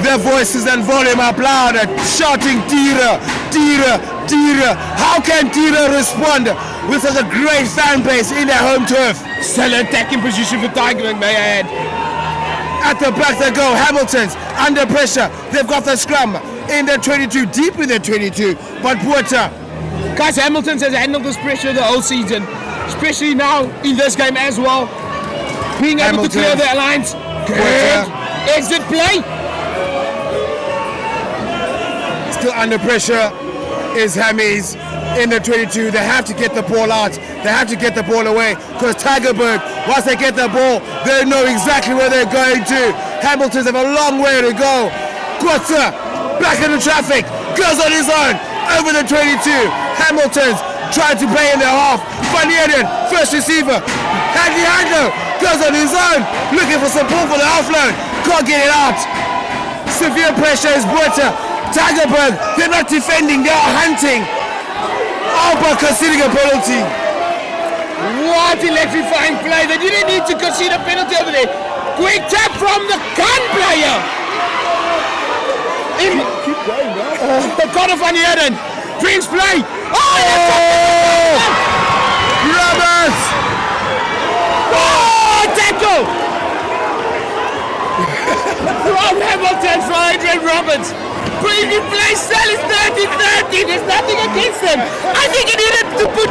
their voices and volume up louder, shouting Tira, Tira, Tira. How can Tira respond with such a great fan base in their home turf? Still attacking position for Tygerberg, may I add. At the back they go, Hamilton's under pressure. They've got the scrum in their 22, deep in their 22, but Porter. Guys, Hamilton has handled this pressure the whole season, especially now in this game as well. Being able to clear their lines. Good exit play. Still under pressure is Hammies in the 22. They have to get the ball out. They have to get the ball away because Tygerberg, once they get the ball, they know exactly where they're going to. Hamilton's have a long way to go. Quarter back into traffic, goes on his own over the 22. Hamilton's trying to play in their half. Van Heerden, first receiver. Handy Hando goes on his own, looking for support for the offload. Can't get it out. Severe pressure is Porter. Tygerberg, they're not defending, they are hunting. Oh, but conceding a penalty. What electrifying play. They didn't need to concede a penalty over there. Quick tap from the gun player. Keep going, bro. Connor Van Heerden. Prince play. Oh! Roberts! Oh, tackle! From Hamilton for Adrian Roberts. Bringing play still is 30-30. There's nothing against them. I think he needed to put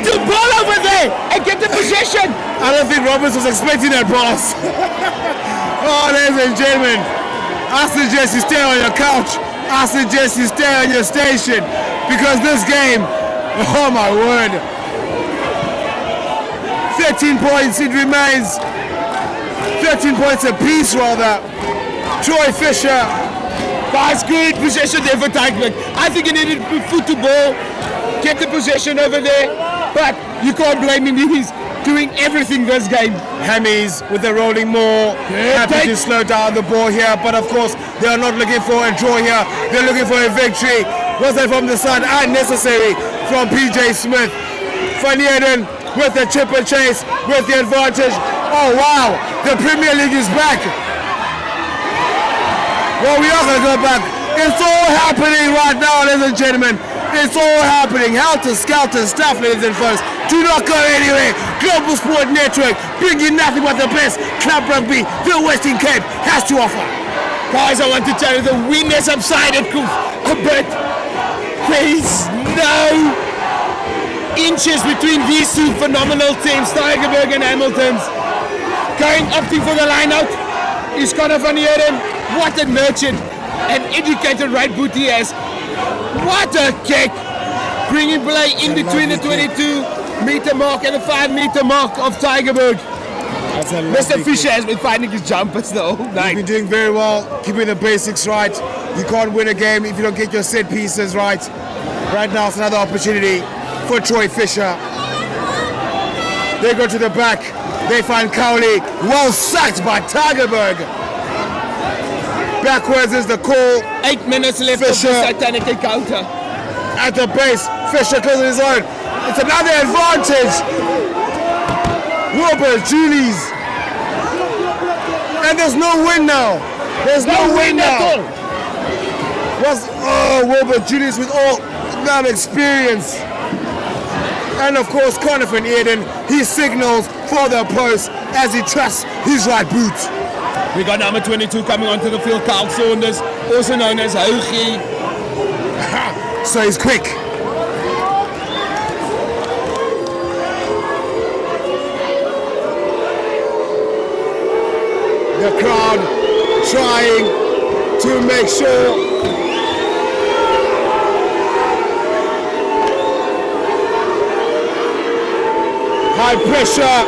the ball over there and get the possession. I don't think Roberts was expecting that pass. Oh, ladies and gentlemen, I suggest you stay on your couch. I suggest you stay on your station because this game, oh my word, 13 points it remains. 13 points apiece rather. Troy Fisher. Guys, good possession there for Tygerberg. I think he needed to put the ball, get the possession over there, but you can't blame him. He's doing everything this game. Hammies with the rolling more, happy to slow down the ball here, but of course they are not looking for a draw here. They're looking for a victory. Was that from the side? Unnecessary from PJ Smith. Van Heerden with the chip and chase, with the advantage. Oh wow, the Premier League is back. Well, we are going to go back. It's all happening right now, ladies and gentlemen. It's all happening. Helter-skelter stuff, ladies and folks. Do not go anywhere. Global Sport Network, bringing nothing but the best club rugby the Western Cape has to offer. Guys, I want to tell you the wind has subsided a bit. There's no inches between these two phenomenal teams, Tygerberg and Hamilton's. Going opting for the line out is Connor Van Heerden. What a nurtured and educated right boot he has. What a kick. Bringing play in between the 22-meter mark and the 5-meter mark of Tygerberg. Mr. Fisher has been finding his jumpers the whole night. You've been doing very well, keeping the basics right. You can't win a game if you don't get your set pieces right. Right now it's another opportunity for Troy Fisher. They go to the back. They find Cowley. Well sacked by Tygerberg. Backwards is the call. 8 minutes left Fisher. of the Titanic encounter. At the base, Fisher closes his own. It's another advantage. Wilbur, Julies. And there's no win now. There's no win now. Wilbur Julius with all that experience. And of course, Conor van Eden, he signals for the post as he trusts his right boot. We got number 22 coming onto the field, Carl Saunders, also known as Hoagie. So he's quick. The crowd trying to make sure high pressure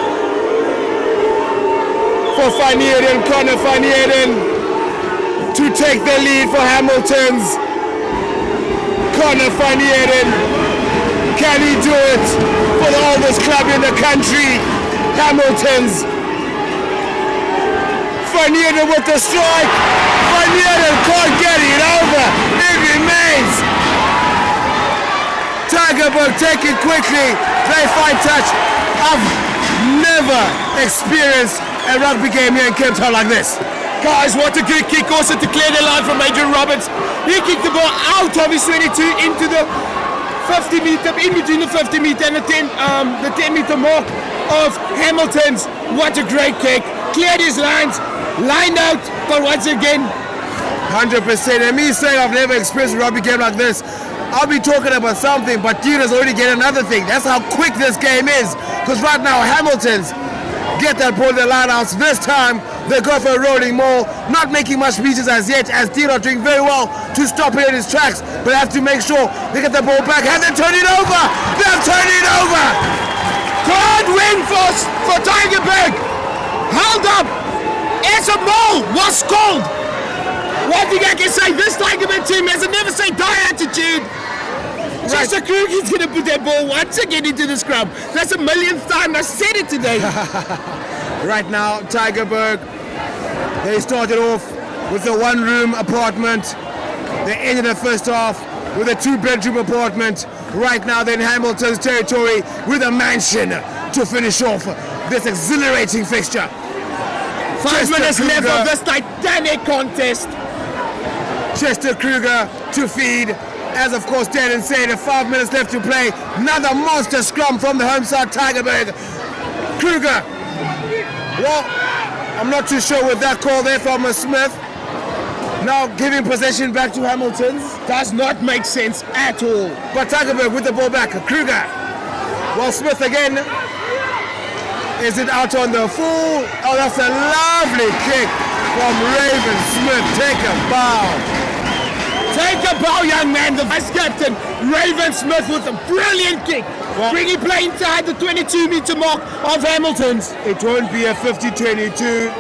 for Van Eden, Conor van Eden to take the lead for Hamilton's. Conor van Eden, can he do it for the oldest club in the country, Hamilton's? Van Eden with the strike. Van Eden can't get it over. It remains. Tygerberg take it quickly. Play fine touch. I've never experienced a rugby game here in Cape Town like this. Guys, what a good kick also to clear the line from Major Roberts. He kicked the ball out of his 22 into the 50 meter, in between the 50 meter and the 10 meter mark of Hamilton's. What a great kick. Cleared his lines, lined out, but once again, 100%. And me saying I've never experienced a rugby game like this, I'll be talking about something, but Dina's already getting another thing. That's how quick this game is. Because right now, Hamilton's get that ball in the lineouts. This time, they go for a rolling maul, not making much pieces as yet, as Dina doing very well to stop it in his tracks, but have to make sure they get the ball back. Have they turned it over? They've turned it over! good win for Tygerberg. Held up. As a maul was called. One thing I can say, this Tygerberg team has a never say die attitude. Just a Kruger's going to put that ball once again into the scrum. That's the millionth time I said it today. Right now, Tygerberg, they started off with a one-room apartment. They ended the first half with a two-bedroom apartment. Right now, they're in Hamilton's territory with a mansion to finish off this exhilarating fixture. 5 minutes left of this titanic contest. Chester Kruger to feed. As of course Darren said, 5 minutes left to play. Another monster scrum from the home side, Tygerberg. Kruger. Well, I'm not too sure with that call there from Smith. Now giving possession back to Hamilton's. Does not make sense at all. But Tygerberg with the ball back. Kruger. Well, Smith again. Is it out on the full? Oh, that's a lovely kick from Ravensmead. Take a bow. Take a bow, young man. The vice captain, Ravensmead, with a brilliant kick. Well, bringing play inside the 22-meter mark of Hamilton's. It won't be a 50-22.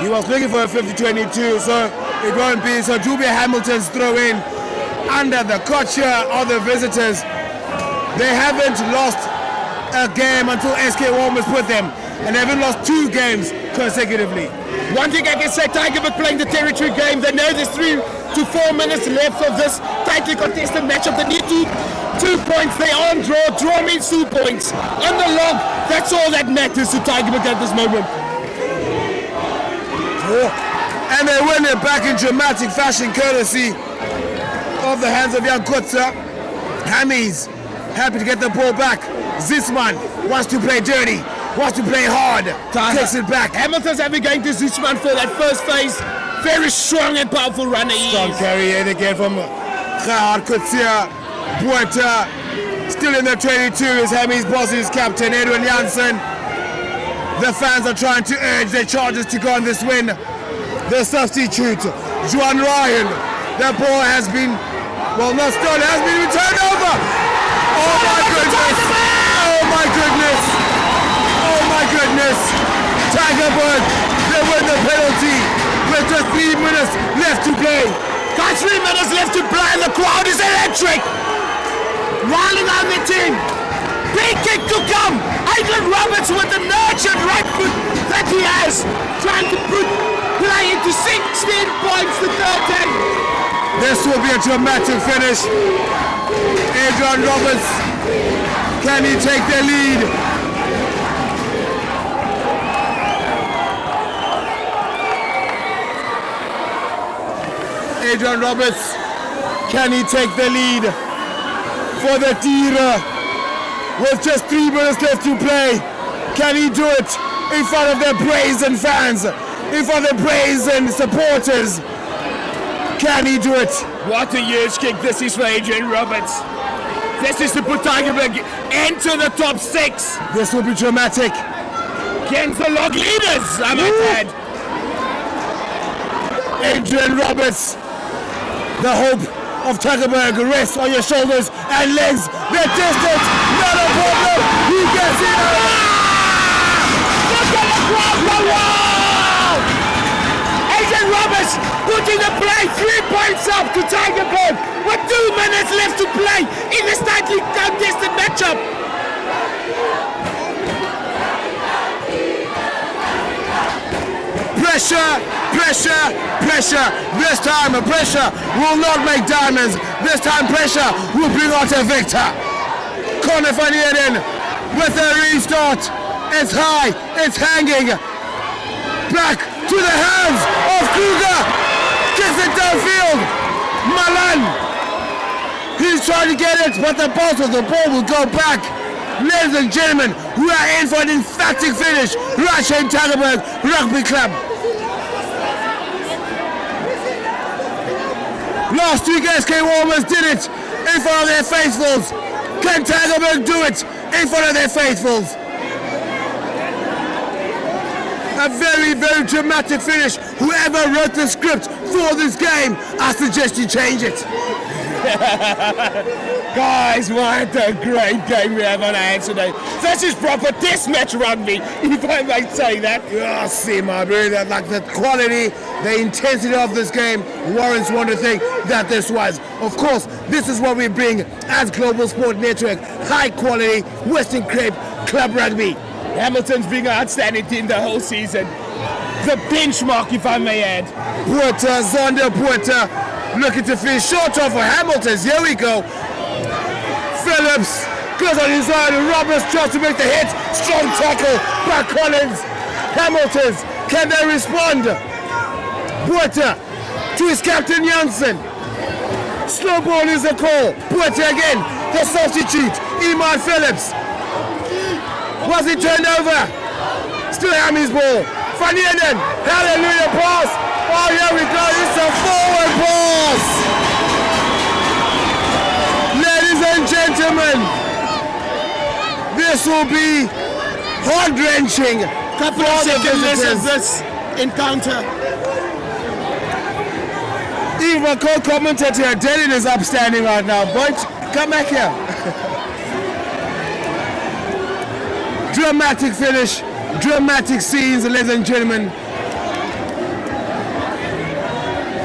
He was looking for a 50-22, so it won't be. So it will be a Hamilton's throw in under the culture of the visitors. They haven't lost a game until SK Warmers put them, and they haven't lost 2 games consecutively. One thing I can say, Tygerberg playing the territory game. They know there's 3 to 4 minutes left of this tightly contested matchup. They need 2 points. They are on draw. Draw means 2 points. On the log, that's all that matters to Tygerberg at this moment. And they win it back in dramatic fashion, courtesy of the hands of Jan Kutzer. Hammies happy to get the ball back. Zisman wants to play dirty, wants to play hard, takes it back. Hamilton's having going to Zisman for that first phase. Very strong and powerful runner. Strong carry in again from Gerhard Kutzer. Buerta still in the 22 is Hammies' boss, his captain Edwin Janssen. The fans are trying to urge their Chargers to go on this win. The substitute, Juan Ryan. The ball has been, well, not stolen, has been returned over. Oh my goodness! Oh my goodness! Oh my goodness! Tygerberg, they win the penalty with just 3 minutes left to play. Got 3 minutes left to play and the crowd is electric. Riling on the team. Big kick to come. Adrian Roberts with the nurtured right foot that he has. Trying to put play into 6. points to 13. This will be a dramatic finish. Adrian Roberts, can he take the lead? Adrian Roberts, can he take the lead for the Tira with just 3 minutes left to play? Can he do it in front of their brazen fans, in front of their brazen supporters? Can he do it? What a huge kick this is for Adrian Roberts. This is to put Tygerberg into the top 6. This will be dramatic. Against the log leaders, I might add. Adrian Roberts, the hope of Tygerberg rests on your shoulders and legs. The distance, not a problem. He gets it. Look at the crowd go wild! Adrian Roberts putting the play 3 points up to Tygerberg with 2 minutes left to play in this tightly contested matchup. Pressure, pressure, pressure. This time pressure will not make diamonds. This time pressure will bring out a victor. Conor van Heerden with a restart. It's high, it's hanging. Back to the hands of Kruger. Gets it downfield. Malan. He's trying to get it, but the bounce of the ball will go back. Ladies and gentlemen, we are in for an emphatic finish. Right here in Tygerberg Rugby Club. Last week SK Warmers did it in front of their faithfuls. Can Tygerberg do it in front of their faithfuls? A very, very dramatic finish. Whoever wrote the script for this game, I suggest you change it. Guys, what a great game we have on our hands today. This is proper test match rugby, if I might say that. Yeah, see, my brother, like the quality, the intensity of this game warrants one to think that this was. Of course, this is what we bring as Global Sport Network. High quality Western Cape club rugby. Hamilton's being an outstanding team the whole season. The benchmark, if I may add. Porter, Zonda Porter, looking to finish short off for Hamilton's. Here we go. Phillips goes on his own, and Roberts tries to make the hit. Strong tackle by Collins. Hamilton's, can they respond? Porter to his captain Janssen. Slow ball is the call. Porter again, the substitute. Iman Phillips. Was it turned over? Still Hammy's ball. Van Heerden, hallelujah pass. Oh, here we go. It's a forward pass. Ladies and gentlemen, this will be heart-wrenching. Couple of seconds of this encounter. Even my co-commentator Dylan is upstanding right now. Boy, come back here. Dramatic finish, dramatic scenes, ladies and gentlemen.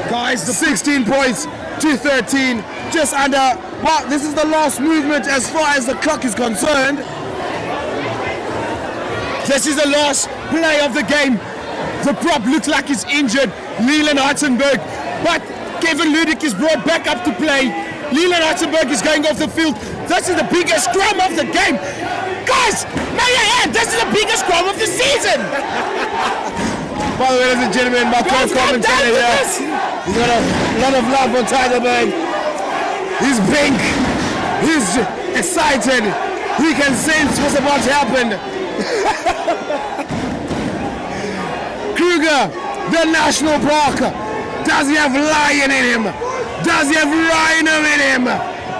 Guys, the 16 points to 13, just under. Well, this is the last movement as far as the clock is concerned. This is the last play of the game. The prop looks like he's injured, Leland Hartzenberg, but Kevin Ludick is brought back up to play. Leland Hartzenberg is going off the field. This is the biggest scrum of the game. Guys, may I add, this is the biggest scrum of the season. By the way, ladies and gentlemen, my co-commentator here, he's got a lot of love for Tygerberg. He's pink, he's excited, he can sense what's about to happen. Kruger, the national park, does he have lion in him? Does he have rhino in him?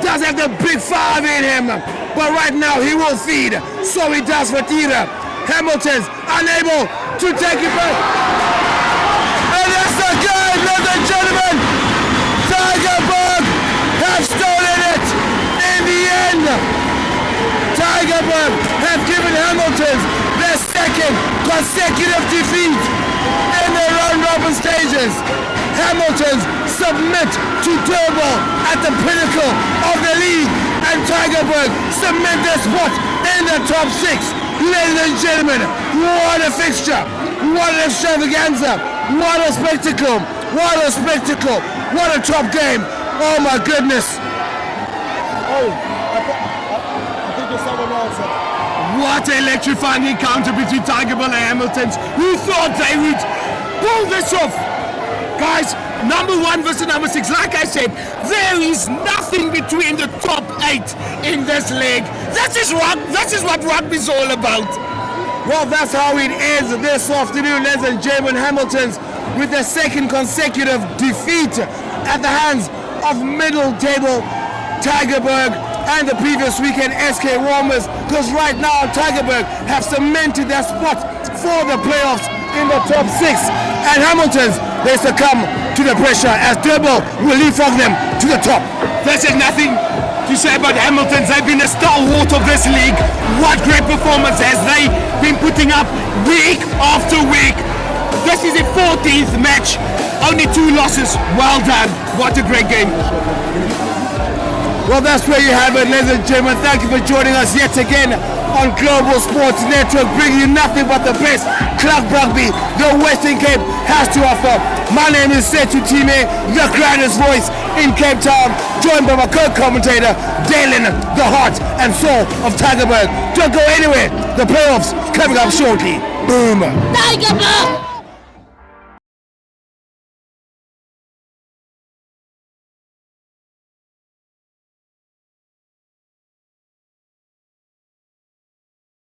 Does he have the big 5 in him? But right now he will feed, so he does for Tira. Hamilton's unable to take it back. And that's the game, ladies and gentlemen. Tygerberg have stolen it in the end. Tygerberg have given Hamilton's their second consecutive defeat in the round-robin stages. Hamilton's submit to Turbo at the pinnacle of the league, and Tygerberg submit their spot in the top 6. Ladies and gentlemen, what a fixture, what an extravaganza, what a spectacle, What a spectacle. What a top game. Oh my goodness. Oh, I think there's someone else. What an electrifying encounter between Tygerberg and Hamilton's. Who thought they would pull this off? Guys, number 1 versus number 6. Like I said, there is nothing between the top 8 in this league. That is what rugby is all about. Well, that's how it ends this afternoon, ladies and gentlemen. Hamilton's with their second consecutive defeat at the hands of middle table Tygerberg and the previous weekend SK Warmers, because right now Tygerberg have cemented their spot for the playoffs in the top 6, and Hamilton's, they succumb to the pressure as Durban will leapfrog them to the top. There's nothing to say about Hamilton's. They've been a stalwart of this league. What great performance has they been putting up week after week. This is a 14th match, only 2 losses. Well done. What a great game. Well, that's where you have it, ladies and gentlemen. Thank you for joining us yet again on Global Sports Network, bringing you nothing but the best club rugby the Western Cape has to offer. My name is Setu Time, the grandest voice in Cape Town, joined by my co-commentator, Dalen, the heart and soul of Tygerberg. Don't go anywhere. The playoffs coming up shortly. Boom. Tygerberg!